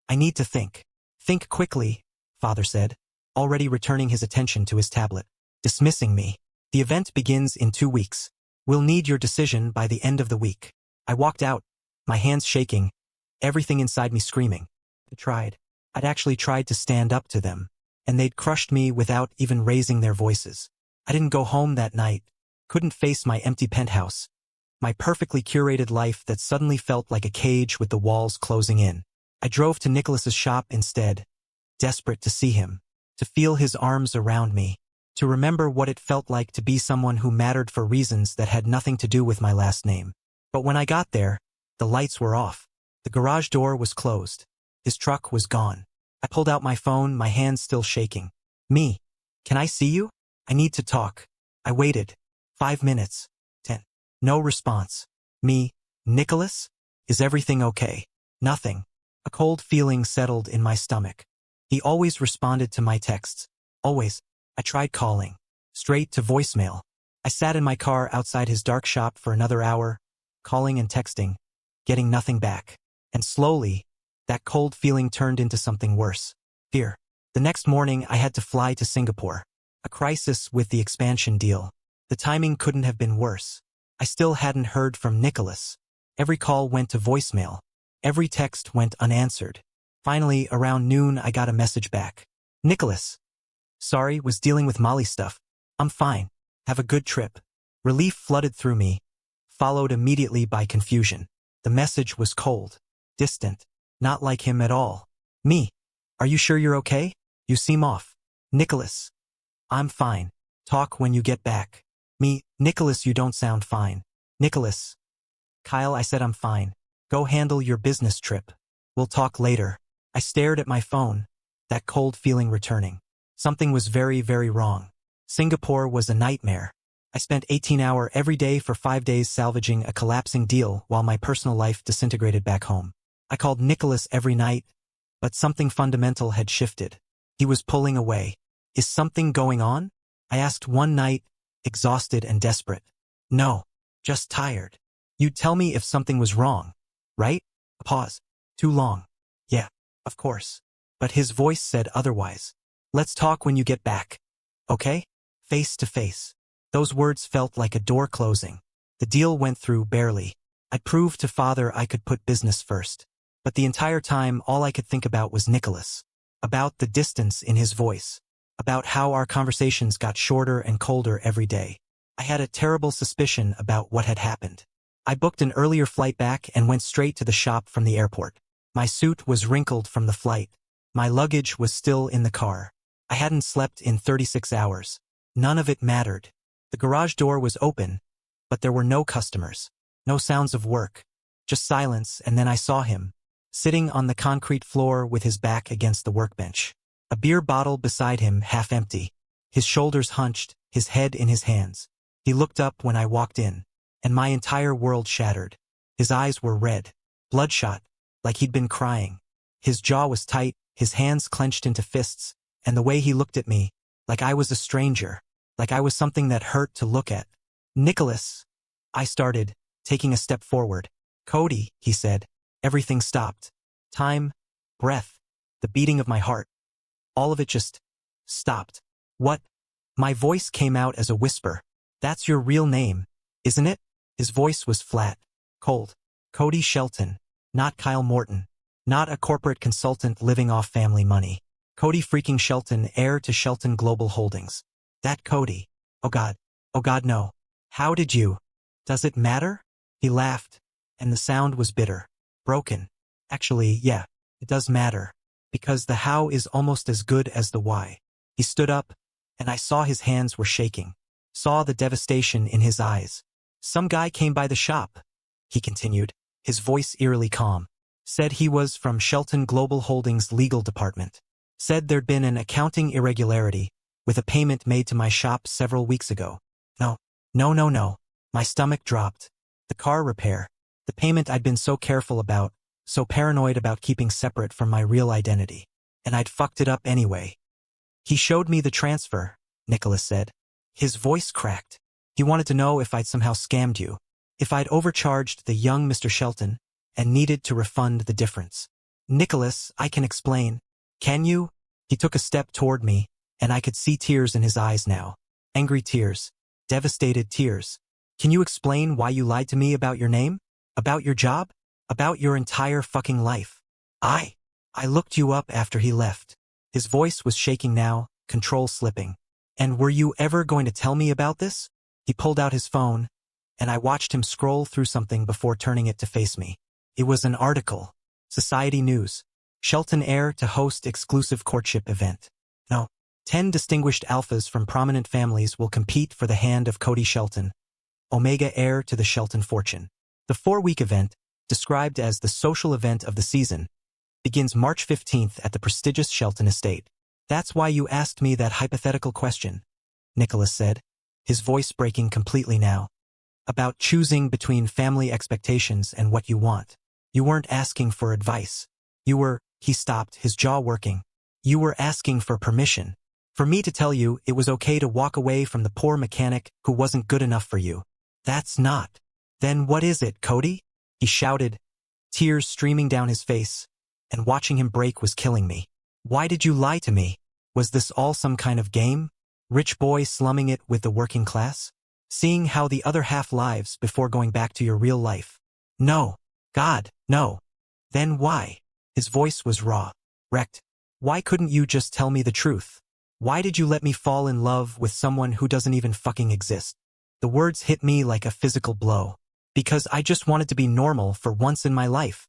Speaker 1: I need to think. Think quickly, Father said, already returning his attention to his tablet. Dismissing me. The event begins in 2 weeks. We'll need your decision by the end of the week. I walked out, my hands shaking, everything inside me screaming. I'd actually tried to stand up to them, and they'd crushed me without even raising their voices. I didn't go home that night, couldn't face my empty penthouse, my perfectly curated life that suddenly felt like a cage with the walls closing in. I drove to Nicholas's shop instead, desperate to see him, to feel his arms around me, to remember what it felt like to be someone who mattered for reasons that had nothing to do with my last name. But when I got there, the lights were off. The garage door was closed. His truck was gone. I pulled out my phone, my hands still shaking. Me. Can I see you? I need to talk. I waited. 5 minutes. 10. No response. Me. Nicholas? Is everything okay? Nothing. A cold feeling settled in my stomach. He always responded to my texts. Always. I tried calling. Straight to voicemail. I sat in my car outside his dark shop for another hour, calling and texting, getting nothing back. And slowly, that cold feeling turned into something worse. Fear. The next morning I had to fly to Singapore. A crisis with the expansion deal. The timing couldn't have been worse. I still hadn't heard from Nicholas. Every call went to voicemail. Every text went unanswered. Finally, around noon I got a message back. Nicholas. Sorry, was dealing with Molly stuff. I'm fine. Have a good trip. Relief flooded through me, followed immediately by confusion. The message was cold, distant, not like him at all. Me. Are you sure you're okay? You seem off. Nicholas. I'm fine. Talk when you get back. Me. Nicholas, you don't sound fine. Nicholas. Kyle, I said I'm fine. Go handle your business trip. We'll talk later. I stared at my phone, that cold feeling returning. Something was very, very wrong. Singapore was a nightmare. I spent 18-hour every day for 5 days salvaging a collapsing deal while my personal life disintegrated back home. I called Nicholas every night, but something fundamental had shifted. He was pulling away. Is something going on? I asked one night, exhausted and desperate. No, just tired. You'd tell me if something was wrong, right? A pause. Too long. Yeah, of course. But his voice said otherwise. Let's talk when you get back. Okay? Face to face. Those words felt like a door closing. The deal went through barely. I proved to father I could put business first. But the entire time all I could think about was Nicholas. About the distance in his voice. About how our conversations got shorter and colder every day. I had a terrible suspicion about what had happened. I booked an earlier flight back and went straight to the shop from the airport. My suit was wrinkled from the flight. My luggage was still in the car. I hadn't slept in 36 hours. None of it mattered. The garage door was open, but there were no customers. No sounds of work. Just silence, and then I saw him. Sitting on the concrete floor with his back against the workbench. A beer bottle beside him, half empty. His shoulders hunched, his head in his hands. He looked up when I walked in, and my entire world shattered. His eyes were red, bloodshot, like he'd been crying. His jaw was tight, his hands clenched into fists, and the way he looked at me, like I was a stranger, like I was something that hurt to look at. Nicholas, I started, taking a step forward. Cody, he said. Everything stopped. Time, breath, the beating of my heart. All of it just stopped. What? My voice came out as a whisper. That's your real name, isn't it? His voice was flat, cold. Cody Shelton, not Kyle Morton. Not a corporate consultant living off family money. Cody freaking Shelton, heir to Shelton Global Holdings. That Cody. Oh God, no. How did you? Does it matter? He laughed, and the sound was bitter. Broken. Actually, yeah, it does matter. Because the how is almost as good as the why. He stood up, and I saw his hands were shaking. Saw the devastation in his eyes. Some guy came by the shop, he continued, his voice eerily calm. Said he was from Shelton Global Holdings legal department. Said there'd been an accounting irregularity, with a payment made to my shop several weeks ago. No. My stomach dropped. The car repair. The payment I'd been so careful about, so paranoid about keeping separate from my real identity. And I'd fucked it up anyway. He showed me the transfer, Nicholas said. His voice cracked. He wanted to know if I'd somehow scammed you. If I'd overcharged the young Mr. Shelton, and needed to refund the difference. Nicholas, I can explain. Can you? He took a step toward me, and I could see tears in his eyes now. Angry tears. Devastated tears. Can you explain why you lied to me about your name? About your job? About your entire fucking life? I looked you up after he left. His voice was shaking now, control slipping. And were you ever going to tell me about this? He pulled out his phone, and I watched him scroll through something before turning it to face me. It was an article. Society News. Shelton heir to host exclusive courtship event. No. 10 distinguished alphas from prominent families will compete for the hand of Cody Shelton, Omega heir to the Shelton fortune. The 4-week event, described as the social event of the season, begins March 15th at the prestigious Shelton estate. That's why you asked me that hypothetical question, Nicholas said, his voice breaking completely now. About choosing between family expectations and what you want. You weren't asking for advice. You were, he stopped, his jaw working. You were asking for permission. For me to tell you it was okay to walk away from the poor mechanic who wasn't good enough for you. That's not. Then what is it, Cody? He shouted, tears streaming down his face, and watching him break was killing me. Why did you lie to me? Was this all some kind of game? Rich boy slumming it with the working class? Seeing how the other half lives before going back to your real life? No. God, no. Then why? His voice was raw, wrecked. Why couldn't you just tell me the truth? Why did you let me fall in love with someone who doesn't even fucking exist? The words hit me like a physical blow. Because I just wanted to be normal for once in my life.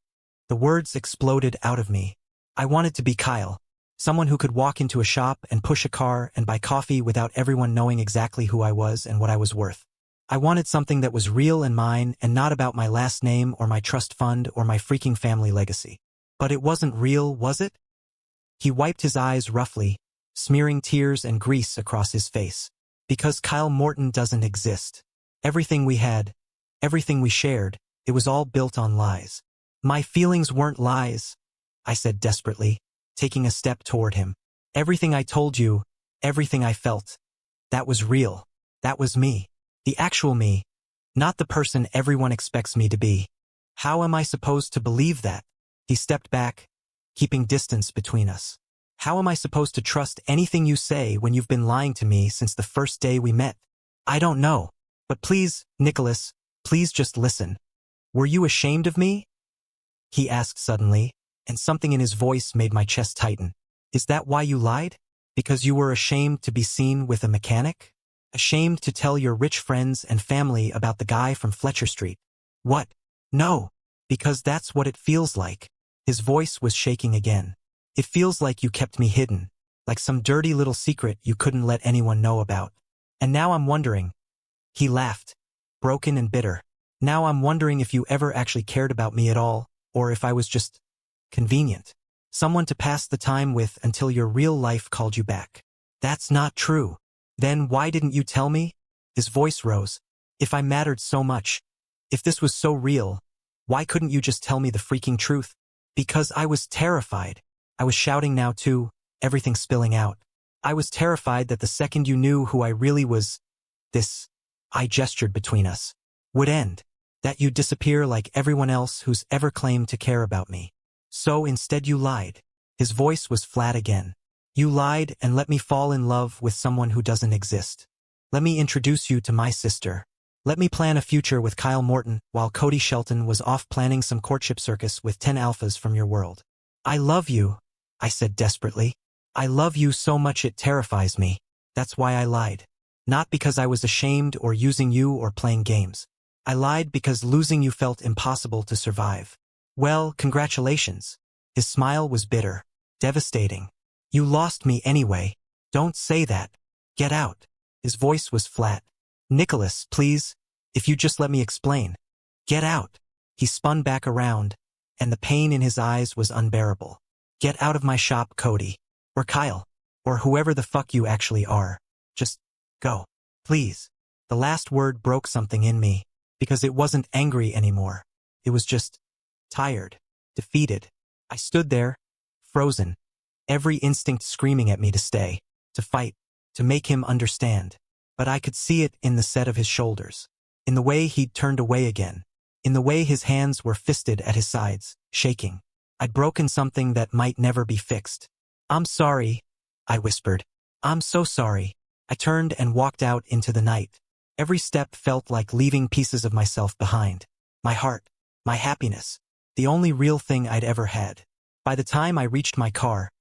Speaker 1: The words exploded out of me. I wanted to be Kyle. Someone who could walk into a shop and push a car and buy coffee without everyone knowing exactly who I was and what I was worth. I wanted something that was real and mine and not about my last name or my trust fund or my freaking family legacy. But it wasn't real, was it? He wiped his eyes roughly, smearing tears and grease across his face. Because Kyle Morton doesn't exist. Everything we had, everything we shared, it was all built on lies. My feelings weren't lies, I said desperately, taking a step toward him. Everything I told you, everything I felt, that was real. That was me. The actual me, not the person everyone expects me to be. How am I supposed to believe that? He stepped back, keeping distance between us. How am I supposed to trust anything you say when you've been lying to me since the first day we met? I don't know. But please, Nicholas, please just listen. Were you ashamed of me? He asked suddenly, and something in his voice made my chest tighten. Is that why you lied? Because you were ashamed to be seen with a mechanic? Ashamed to tell your rich friends and family about the guy from Fletcher Street? What? No. Because that's what it feels like. His voice was shaking again. It feels like you kept me hidden, like some dirty little secret you couldn't let anyone know about. And now I'm wondering. He laughed, broken and bitter. Now I'm wondering if you ever actually cared about me at all, or if I was just convenient. Someone to pass the time with until your real life called you back. That's not true. Then why didn't you tell me? His voice rose. If I mattered so much, if this was so real, why couldn't you just tell me the freaking truth? Because I was terrified. I was shouting now too, everything spilling out. I was terrified that the second you knew who I really was, this, I gestured between us, would end. That you'd disappear like everyone else who's ever claimed to care about me. So instead you lied. His voice was flat again. You lied and let me fall in love with someone who doesn't exist. Let me introduce you to my sister. Let me plan a future with Kyle Morton while Cody Shelton was off planning some courtship circus with 10 alphas from your world. I love you, I said desperately. I love you so much it terrifies me. That's why I lied. Not because I was ashamed or using you or playing games. I lied because losing you felt impossible to survive. Well, congratulations. His smile was bitter, devastating. You lost me anyway. Don't say that. Get out. His voice was flat. Nicholas, please, if you just let me explain. Get out. He spun back around, and the pain in his eyes was unbearable. Get out of my shop, Cody. Or Kyle. Or whoever the fuck you actually are. Just go. Please. The last word broke something in me, because it wasn't angry anymore. It was just tired, defeated. I stood there, frozen, every instinct screaming at me to stay, to fight, to make him understand. But I could see it in the set of his shoulders, in the way he'd turned away again, in the way his hands were fisted at his sides, shaking. I'd broken something that might never be fixed. I'm sorry, I whispered. I'm so sorry. I turned and walked out into the night. Every step felt like leaving pieces of myself behind. My heart, my happiness, the only real thing I'd ever had. By the time I reached my car,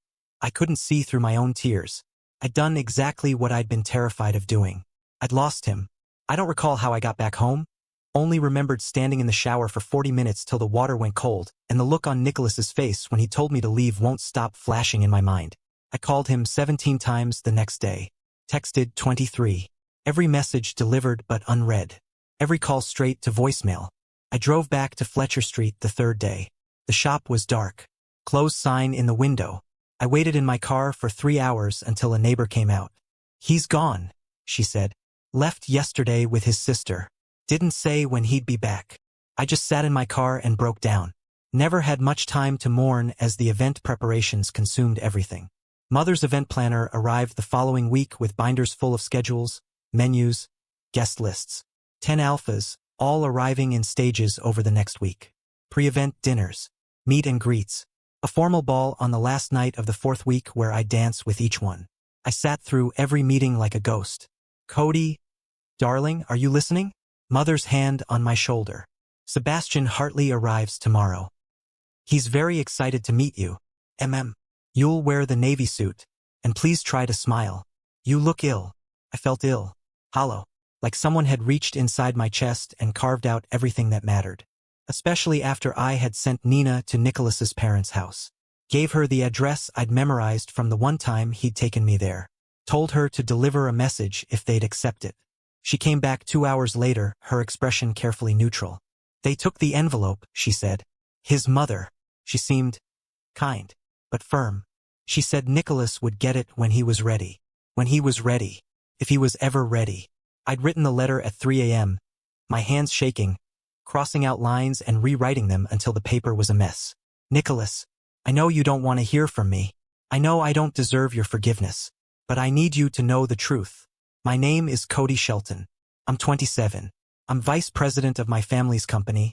Speaker 1: I couldn't see through my own tears. I'd done exactly what I'd been terrified of doing. I'd lost him. I don't recall how I got back home. Only remembered standing in the shower for 40 minutes till the water went cold, and the look on Nicholas's face when he told me to leave won't stop flashing in my mind. I called him 17 times the next day. Texted 23. Every message delivered but unread. Every call straight to voicemail. I drove back to Fletcher Street the third day. The shop was dark. Closed sign in the window. I waited in my car for 3 hours until a neighbor came out. He's gone, she said. Left yesterday with his sister. Didn't say when he'd be back. I just sat in my car and broke down. Never had much time to mourn as the event preparations consumed everything. Mother's event planner arrived the following week with binders full of schedules, menus, guest lists. 10 alphas, all arriving in stages over the next week. Pre-event dinners, meet and greets. A formal ball on the last night of the 4th week where I dance with each one. I sat through every meeting like a ghost. Cody, darling, are you listening? Mother's hand on my shoulder. Sebastian Hartley arrives tomorrow. He's very excited to meet you. You'll wear the navy suit, and please try to smile. You look ill. I felt ill, hollow, like someone had reached inside my chest and carved out everything that mattered. Especially after I had sent Nina to Nicholas's parents' house. Gave her the address I'd memorized from the one time he'd taken me there. Told her to deliver a message if they'd accept it. She came back 2 hours later, her expression carefully neutral. They took the envelope, she said. His mother. She seemed kind, but firm. She said Nicholas would get it when he was ready. When he was ready. If he was ever ready. I'd written the letter at 3 a.m., my hands shaking, crossing out lines and rewriting them until the paper was a mess. Nicholas, I know you don't want to hear from me. I know I don't deserve your forgiveness. But I need you to know the truth. My name is Cody Shelton. I'm 27. I'm vice president of my family's company.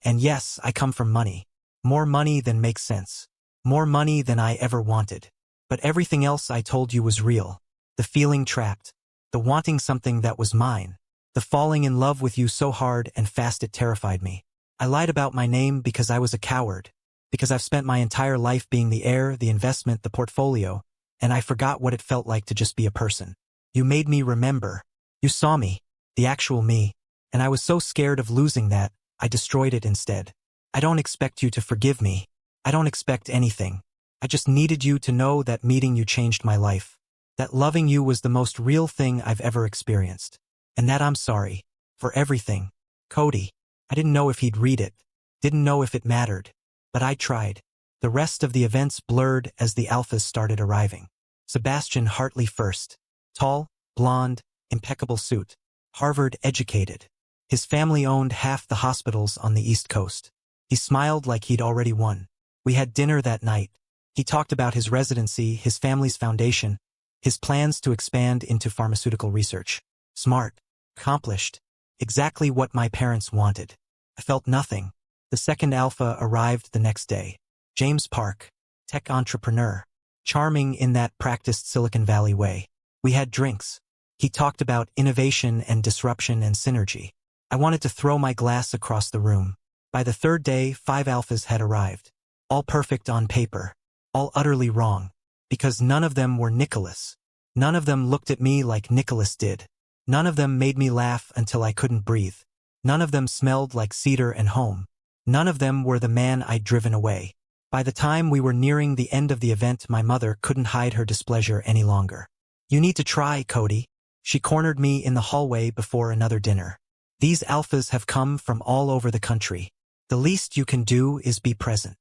Speaker 1: And yes, I come from money. More money than makes sense. More money than I ever wanted. But everything else I told you was real. The feeling trapped. The wanting something that was mine. The falling in love with you so hard and fast it terrified me. I lied about my name because I was a coward. Because I've spent my entire life being the heir, the investment, the portfolio, and I forgot what it felt like to just be a person. You made me remember. You saw me, the actual me, and I was so scared of losing that, I destroyed it instead. I don't expect you to forgive me. I don't expect anything. I just needed you to know that meeting you changed my life. That loving you was the most real thing I've ever experienced. And that I'm sorry. For everything. Cody. I didn't know if he'd read it. Didn't know if it mattered. But I tried. The rest of the events blurred as the alphas started arriving. Sebastian Hartley first. Tall, blonde, impeccable suit. Harvard educated. His family owned half the hospitals on the East Coast. He smiled like he'd already won. We had dinner that night. He talked about his residency, his family's foundation, his plans to expand into pharmaceutical research. Smart. Accomplished. Exactly what my parents wanted. I felt nothing. The second alpha arrived the next day. James Park. Tech entrepreneur. Charming in that practiced Silicon Valley way. We had drinks. He talked about innovation and disruption and synergy. I wanted to throw my glass across the room. By the third day, 5 alphas had arrived. All perfect on paper. All utterly wrong. Because none of them were Nicholas. None of them looked at me like Nicholas did. None of them made me laugh until I couldn't breathe. None of them smelled like cedar and home. None of them were the man I'd driven away. By the time we were nearing the end of the event, my mother couldn't hide her displeasure any longer. You need to try, Cody. She cornered me in the hallway before another dinner. These alphas have come from all over the country. The least you can do is be present.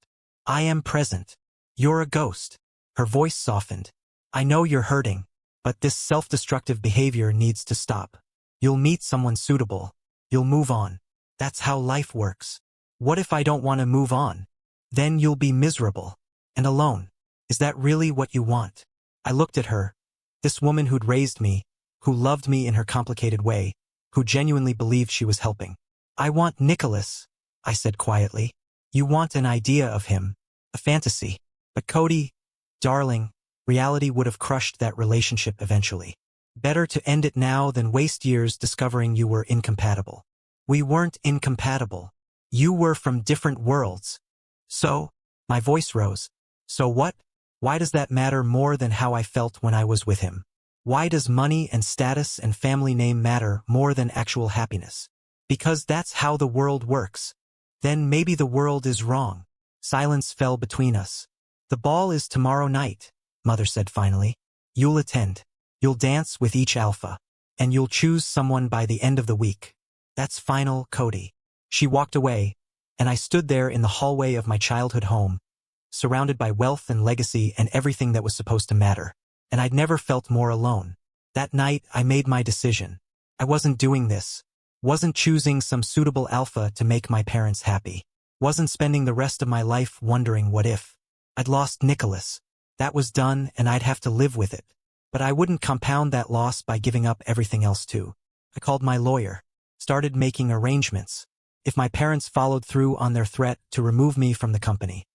Speaker 1: I am present. You're a ghost. Her voice softened. I know you're hurting, but this self-destructive behavior needs to stop. You'll meet someone suitable. You'll move on. That's how life works. What if I don't want to move on? Then you'll be miserable. And alone. Is that really what you want? I looked at her. This woman who'd raised me, who loved me in her complicated way, who genuinely believed she was helping. I want Nicholas, I said quietly. You want an idea of him. A fantasy. But Cody, darling, reality would have crushed that relationship eventually. Better to end it now than waste years discovering you were incompatible. We weren't incompatible. You were from different worlds. So, my voice rose. So what? Why does that matter more than how I felt when I was with him? Why does money and status and family name matter more than actual happiness? Because that's how the world works. Then maybe the world is wrong. Silence fell between us. The ball is tomorrow night, Mother said finally. You'll attend. You'll dance with each alpha. And you'll choose someone by the end of the week. That's final, Cody. She walked away, and I stood there in the hallway of my childhood home, surrounded by wealth and legacy and everything that was supposed to matter. And I'd never felt more alone. That night, I made my decision. I wasn't doing this. Wasn't choosing some suitable alpha to make my parents happy. Wasn't spending the rest of my life wondering what if. I'd lost Nicholas. That was done, and I'd have to live with it. But I wouldn't compound that loss by giving up everything else too. I called my lawyer. Started making arrangements. If my parents followed through on their threat to remove me from the company.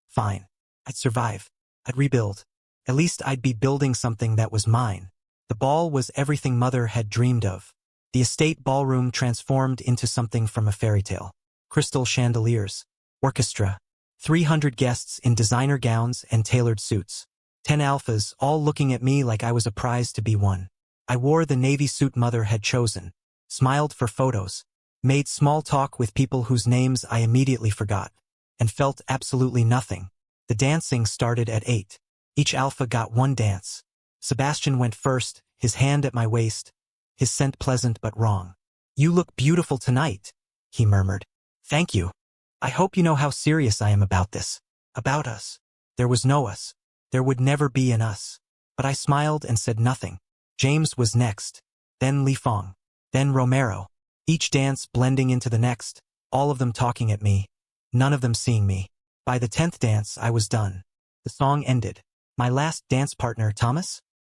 Speaker 1: Fine. I'd survive. I'd rebuild. At least I'd be building something that was mine. The ball was everything Mother had dreamed of. The estate ballroom transformed into something from a fairy tale. Crystal chandeliers. Orchestra. 300 guests in designer gowns and tailored suits. 10 alphas, all looking at me like I was a prize to be won. I wore the navy suit Mother had chosen. Smiled for photos. Made small talk with people whose names I immediately forgot. And felt absolutely nothing. The dancing started at 8. Each alpha got one dance. Sebastian went first, his hand at my waist. His scent pleasant but wrong. You look beautiful tonight, he murmured. Thank you. I hope you know how serious I am about this. About us. There was no us. There would never be an us. But I smiled and said nothing. James was next. Then Li Fong. Then Romero. Each dance blending into the next, all of them talking at me. None of them seeing me. By the 10th dance, I was done. The song ended. My last dance partner,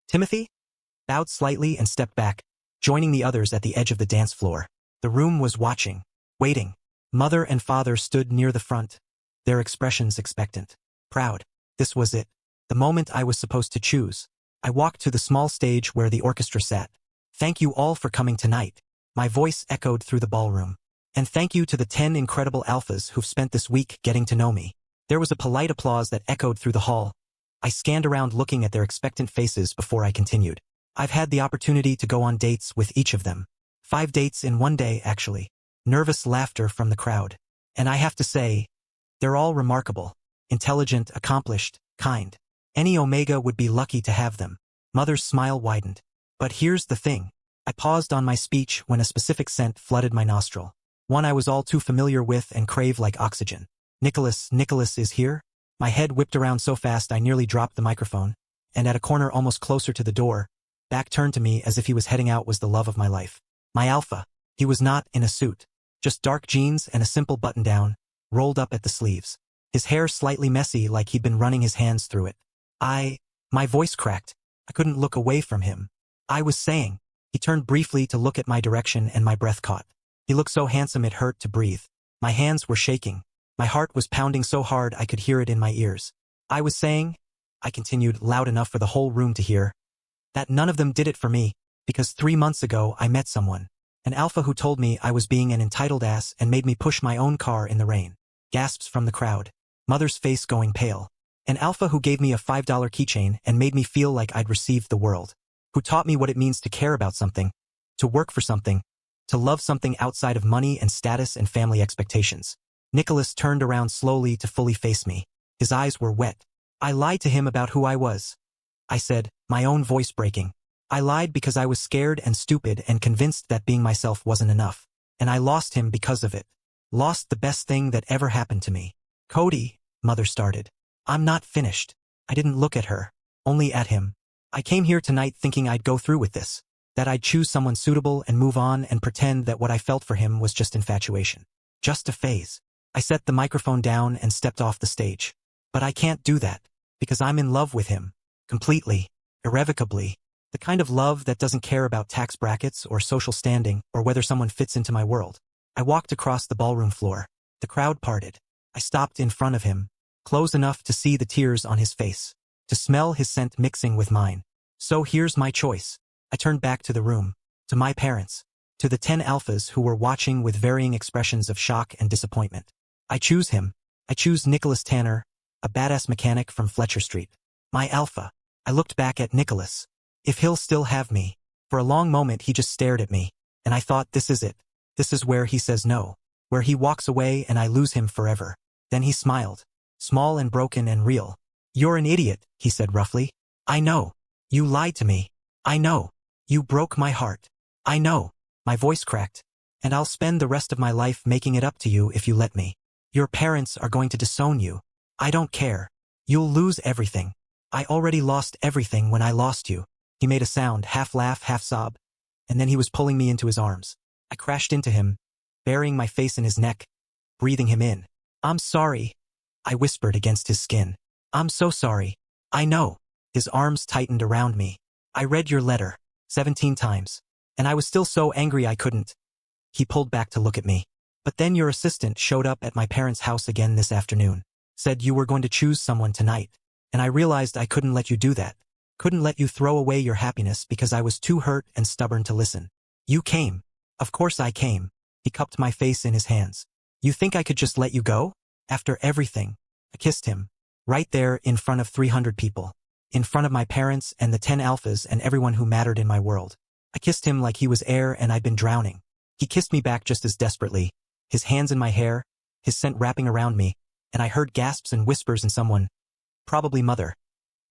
Speaker 1: Timothy, bowed slightly and stepped back, joining the others at the edge of the dance floor. The room was watching, waiting. Mother and father stood near the front, their expressions expectant. Proud. This was it. The moment I was supposed to choose. I walked to the small stage where the orchestra sat. Thank you all for coming tonight. My voice echoed through the ballroom. And thank you to the 10 incredible alphas who've spent this week getting to know me. There was a polite applause that echoed through the hall. I scanned around looking at their expectant faces before I continued. I've had the opportunity to go on dates with each of them. 5 dates in one day, actually. Nervous laughter from the crowd. And I have to say, they're all remarkable. Intelligent, accomplished, kind. Any Omega would be lucky to have them. Mother's smile widened. But here's the thing. I paused on my speech when a specific scent flooded my nostril. One I was all too familiar with and craved like oxygen. Nicholas is here? My head whipped around so fast I nearly dropped the microphone, and at a corner almost closer to the door, back turned to me as if he was heading out was the love of my life. My alpha. He was not in a suit. Just dark jeans and a simple button-down, rolled up at the sleeves. His hair slightly messy like he'd been running his hands through it. My voice cracked. I couldn't look away from him. I was saying. He turned briefly to look at my direction and my breath caught. He looked so handsome it hurt to breathe. My hands were shaking. My heart was pounding so hard I could hear it in my ears. I was saying, I continued loud enough for the whole room to hear, that none of them did it for me, because 3 months ago I met someone. An alpha who told me I was being an entitled ass and made me push my own car in the rain. Gasps from the crowd. Mother's face going pale. An alpha who gave me a $5 keychain and made me feel like I'd received the world. Who taught me what it means to care about something, to work for something, to love something outside of money and status and family expectations. Nicholas turned around slowly to fully face me. His eyes were wet. I lied to him about who I was. I said, my own voice breaking. I lied because I was scared and stupid and convinced that being myself wasn't enough. And I lost him because of it. Lost the best thing that ever happened to me. Cody, Mother started. I'm not finished. I didn't look at her, only at him. I came here tonight thinking I'd go through with this. That I'd choose someone suitable and move on and pretend that what I felt for him was just infatuation. Just a phase. I set the microphone down and stepped off the stage. But I can't do that, because I'm in love with him. Completely. Irrevocably. The kind of love that doesn't care about tax brackets or social standing or whether someone fits into my world. I walked across the ballroom floor. The crowd parted. I stopped in front of him, close enough to see the tears on his face, to smell his scent mixing with mine. So here's my choice. I turned back to the room, to my parents, to the 10 alphas who were watching with varying expressions of shock and disappointment. I choose him. I choose Nicholas Tanner, a badass mechanic from Fletcher Street. My alpha. I looked back at Nicholas. If he'll still have me. For a long moment he just stared at me, and I thought this is it. This is where he says no. Where he walks away and I lose him forever. Then he smiled. Small and broken and real. You're an idiot, he said roughly. I know. You lied to me. I know. You broke my heart. I know. My voice cracked. And I'll spend the rest of my life making it up to you if you let me. Your parents are going to disown you. I don't care. You'll lose everything. I already lost everything when I lost you. He made a sound, half laugh, half sob. And then he was pulling me into his arms. I crashed into him, burying my face in his neck, breathing him in. I'm sorry. I whispered against his skin. I'm so sorry. I know. His arms tightened around me. I read your letter 17 times. And I was still so angry I couldn't. He pulled back to look at me. But then your assistant showed up at my parents' house again this afternoon. Said you were going to choose someone tonight. And I realized I couldn't let you do that. Couldn't let you throw away your happiness because I was too hurt and stubborn to listen. You came. Of course I came. He cupped my face in his hands. You think I could just let you go? After everything. I kissed him. Right there in front of 300 people. In front of my parents and the 10 alphas and everyone who mattered in my world. I kissed him like he was air and I'd been drowning. He kissed me back just as desperately. His hands in my hair, his scent wrapping around me, and I heard gasps and whispers in someone, probably Mother,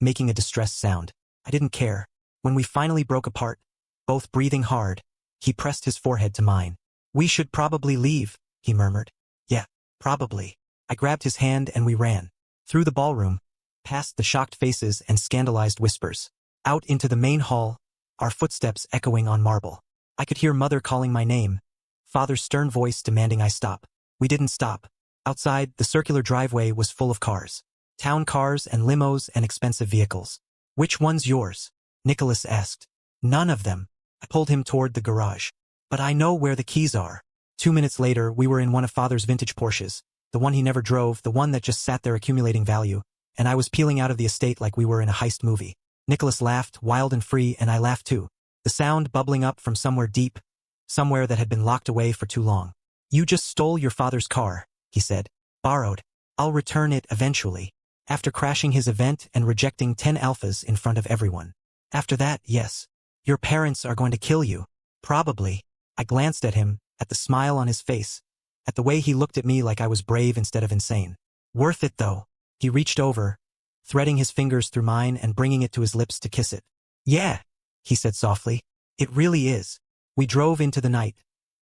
Speaker 1: making a distressed sound. I didn't care. When we finally broke apart, both breathing hard, he pressed his forehead to mine. We should probably leave, he murmured. Yeah, probably. I grabbed his hand and we ran. Through the ballroom, past the shocked faces and scandalized whispers. Out into the main hall, our footsteps echoing on marble. I could hear Mother calling my name. Father's stern voice demanding I stop. We didn't stop. Outside, the circular driveway was full of cars. Town cars and limos and expensive vehicles. Which one's yours? Nicholas asked. None of them. I pulled him toward the garage. But I know where the keys are. 2 minutes later, we were in one of Father's vintage Porsches. The one he never drove, the one that just sat there accumulating value. and I was peeling out of the estate like we were in a heist movie. Nicholas laughed, wild and free, and I laughed too. The sound bubbling up from somewhere deep, somewhere that had been locked away for too long. "You just stole your father's car," he said. "Borrowed. I'll return it eventually." After crashing his event and rejecting 10 alphas in front of everyone. After that, yes. Your parents are going to kill you. Probably. I glanced at him, at the smile on his face, at the way he looked at me like I was brave instead of insane. Worth it though. He reached over, threading his fingers through mine and bringing it to his lips to kiss it. "Yeah," he said softly. "It really is." We drove into the night,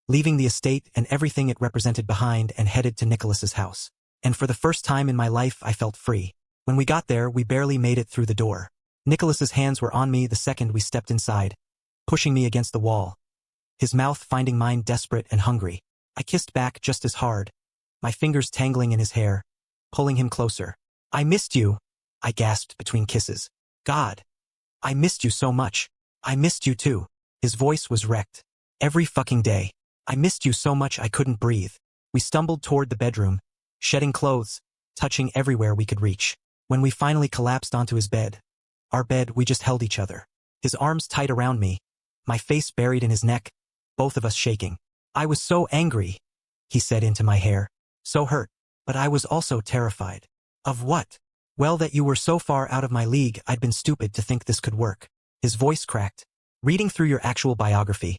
Speaker 1: leaving the estate and everything it represented behind and headed to Nicholas's house. And for the first time in my life I felt free. When we got there, we barely made it through the door. Nicholas's hands were on me the second we stepped inside, pushing me against the wall, his mouth finding mine desperate and hungry. I kissed back just as hard, my fingers tangling in his hair, pulling him closer. "I missed you," I gasped between kisses. "God, I missed you so much. I missed you too." His voice was wrecked. "Every fucking day. I missed you so much I couldn't breathe." We stumbled toward the bedroom, shedding clothes, touching everywhere we could reach. When we finally collapsed onto his bed, our bed, we just held each other. His arms tight around me, my face buried in his neck, both of us shaking. "I was so angry," he said into my hair. "So hurt. But I was also terrified." "Of what?" "Well, that you were so far out of my league I'd been stupid to think this could work." His voice cracked. "Reading through your actual biography,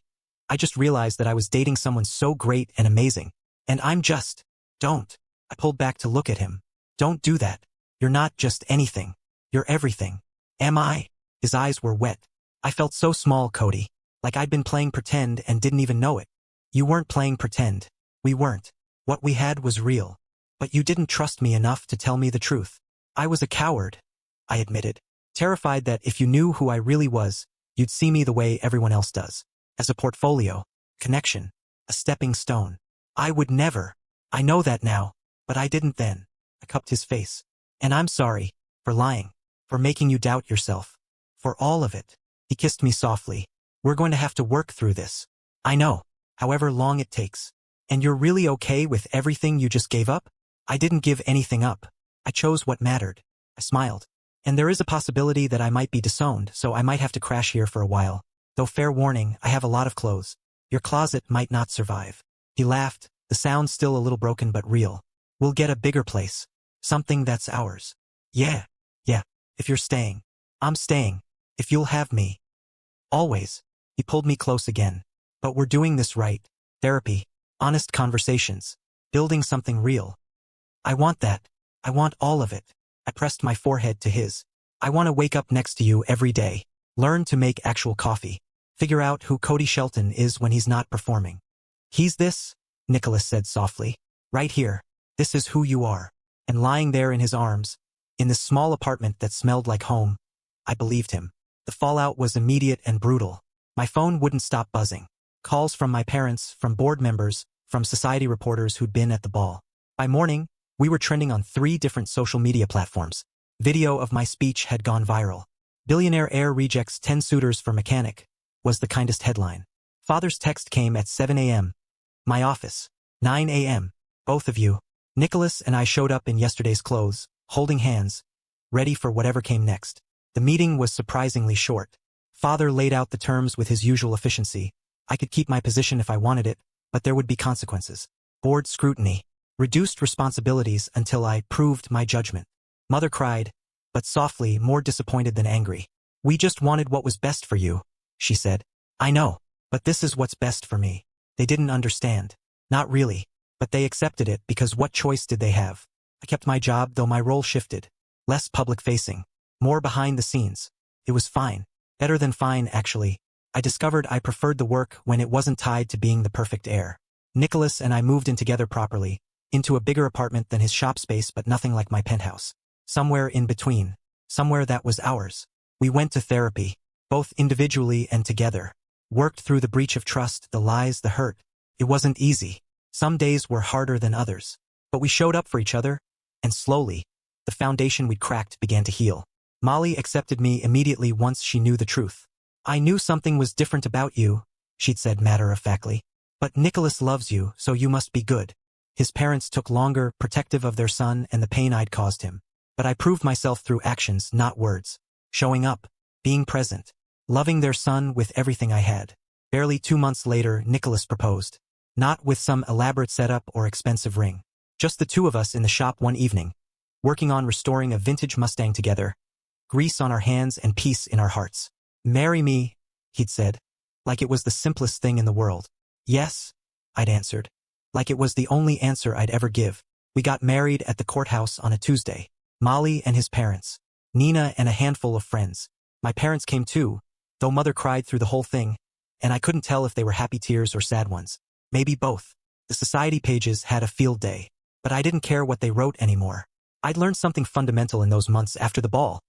Speaker 1: I just realized that I was dating someone so great and amazing. And I'm just... Don't." I pulled back to look at him. "Don't do that. You're not just anything. You're everything." "Am I?" His eyes were wet. I felt so small, Cody. Like I'd been playing pretend and didn't even know it. "You weren't playing pretend. We weren't. What we had was real. But you didn't trust me enough to tell me the truth." "I was a coward," I admitted. "Terrified that if you knew who I really was, you'd see me the way everyone else does. As a portfolio, connection, a stepping stone. I would never. I know that now, but I didn't then." I cupped his face. "And I'm sorry. For lying. For making you doubt yourself. For all of it." He kissed me softly. "We're going to have to work through this. I know. However long it takes. And you're really okay with everything you just gave up?" "I didn't give anything up. I chose what mattered." I smiled. "And there is a possibility that I might be disowned, so I might have to crash here for a while. Though fair warning, I have a lot of clothes. Your closet might not survive." He laughed, the sound still a little broken but real. "We'll get a bigger place. Something that's ours." Yeah. "If you're staying." "I'm staying. If you'll have me." "Always." He pulled me close again. "But we're doing this right. Therapy. Honest conversations. Building something real." "I want that. I want all of it." I pressed my forehead to his. "I want to wake up next to you every day. Learn to make actual coffee. Figure out who Cody Shelton is when he's not performing." "He's this," Nicholas said softly. "Right here. This is who you are." And lying there in his arms, in this small apartment that smelled like home, I believed him. The fallout was immediate and brutal. My phone wouldn't stop buzzing. Calls from my parents, from board members, from society reporters who'd been at the ball. By morning, we were trending on 3 different social media platforms. Video of my speech had gone viral. "Billionaire heir rejects 10 suitors for mechanic," was the kindest headline. Father's text came at 7 a.m. My office. 9 a.m. "Both of you." Nicholas and I showed up in yesterday's clothes, holding hands, ready for whatever came next. The meeting was surprisingly short. Father laid out the terms with his usual efficiency. I could keep my position if I wanted it, but there would be consequences. Board scrutiny. Reduced responsibilities until I proved my judgment. Mother cried, but softly, more disappointed than angry. "We just wanted what was best for you," she said. "I know, but this is what's best for me." They didn't understand. Not really. But they accepted it because what choice did they have? I kept my job, though my role shifted. Less public-facing. More behind the scenes. It was fine. Better than fine, actually. I discovered I preferred the work when it wasn't tied to being the perfect heir. Nicholas and I moved in together properly, into a bigger apartment than his shop space but nothing like my penthouse. Somewhere in between. Somewhere that was ours. We went to therapy, both individually and together. Worked through the breach of trust, the lies, the hurt. It wasn't easy. Some days were harder than others. But we showed up for each other, and slowly, the foundation we'd cracked began to heal. Molly accepted me immediately once she knew the truth. "I knew something was different about you," she'd said matter-of-factly. "But Nicholas loves you, so you must be good." His parents took longer, protective of their son and the pain I'd caused him. But I proved myself through actions, not words. Showing up, being present, loving their son with everything I had. Barely 2 months later, Nicholas proposed. Not with some elaborate setup or expensive ring. Just the two of us in the shop one evening, working on restoring a vintage Mustang together. Grease on our hands and peace in our hearts. "Marry me," he'd said, like it was the simplest thing in the world. "Yes," I'd answered, like it was the only answer I'd ever give. We got married at the courthouse on a Tuesday. Molly and his parents, Nina and a handful of friends. My parents came too, though Mother cried through the whole thing, and I couldn't tell if they were happy tears or sad ones. Maybe both. The society pages had a field day, but I didn't care what they wrote anymore. I'd learned something fundamental in those months after the ball.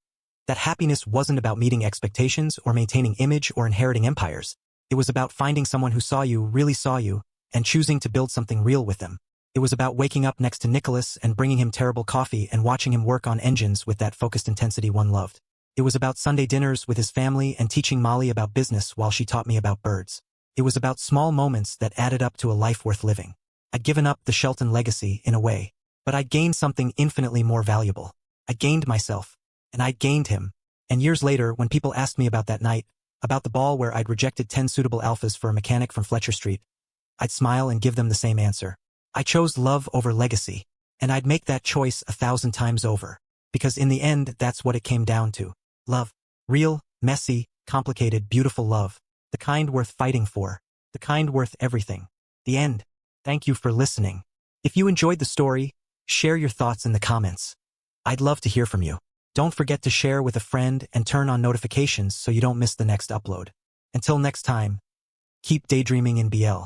Speaker 1: That happiness wasn't about meeting expectations or maintaining image or inheriting empires. It was about finding someone who saw you, really saw you, and choosing to build something real with them. It was about waking up next to Nicholas and bringing him terrible coffee and watching him work on engines with that focused intensity one loved. It was about Sunday dinners with his family and teaching Molly about business while she taught me about birds. It was about small moments that added up to a life worth living. I'd given up the Shelton legacy, in a way, but I'd gained something infinitely more valuable. I gained myself, and I'd gained him. And years later, when people asked me about that night, about the ball where I'd rejected 10 suitable alphas for a mechanic from Fletcher Street, I'd smile and give them the same answer. I chose love over legacy, and I'd make that choice 1,000 times over, because in the end, that's what it came down to. Love. Real, messy, complicated, beautiful love. The kind worth fighting for. The kind worth everything. The end. Thank you for listening. If you enjoyed the story, share your thoughts in the comments. I'd love to hear from you. Don't forget to share with a friend and turn on notifications so you don't miss the next upload. Until next time, keep daydreaming in BL.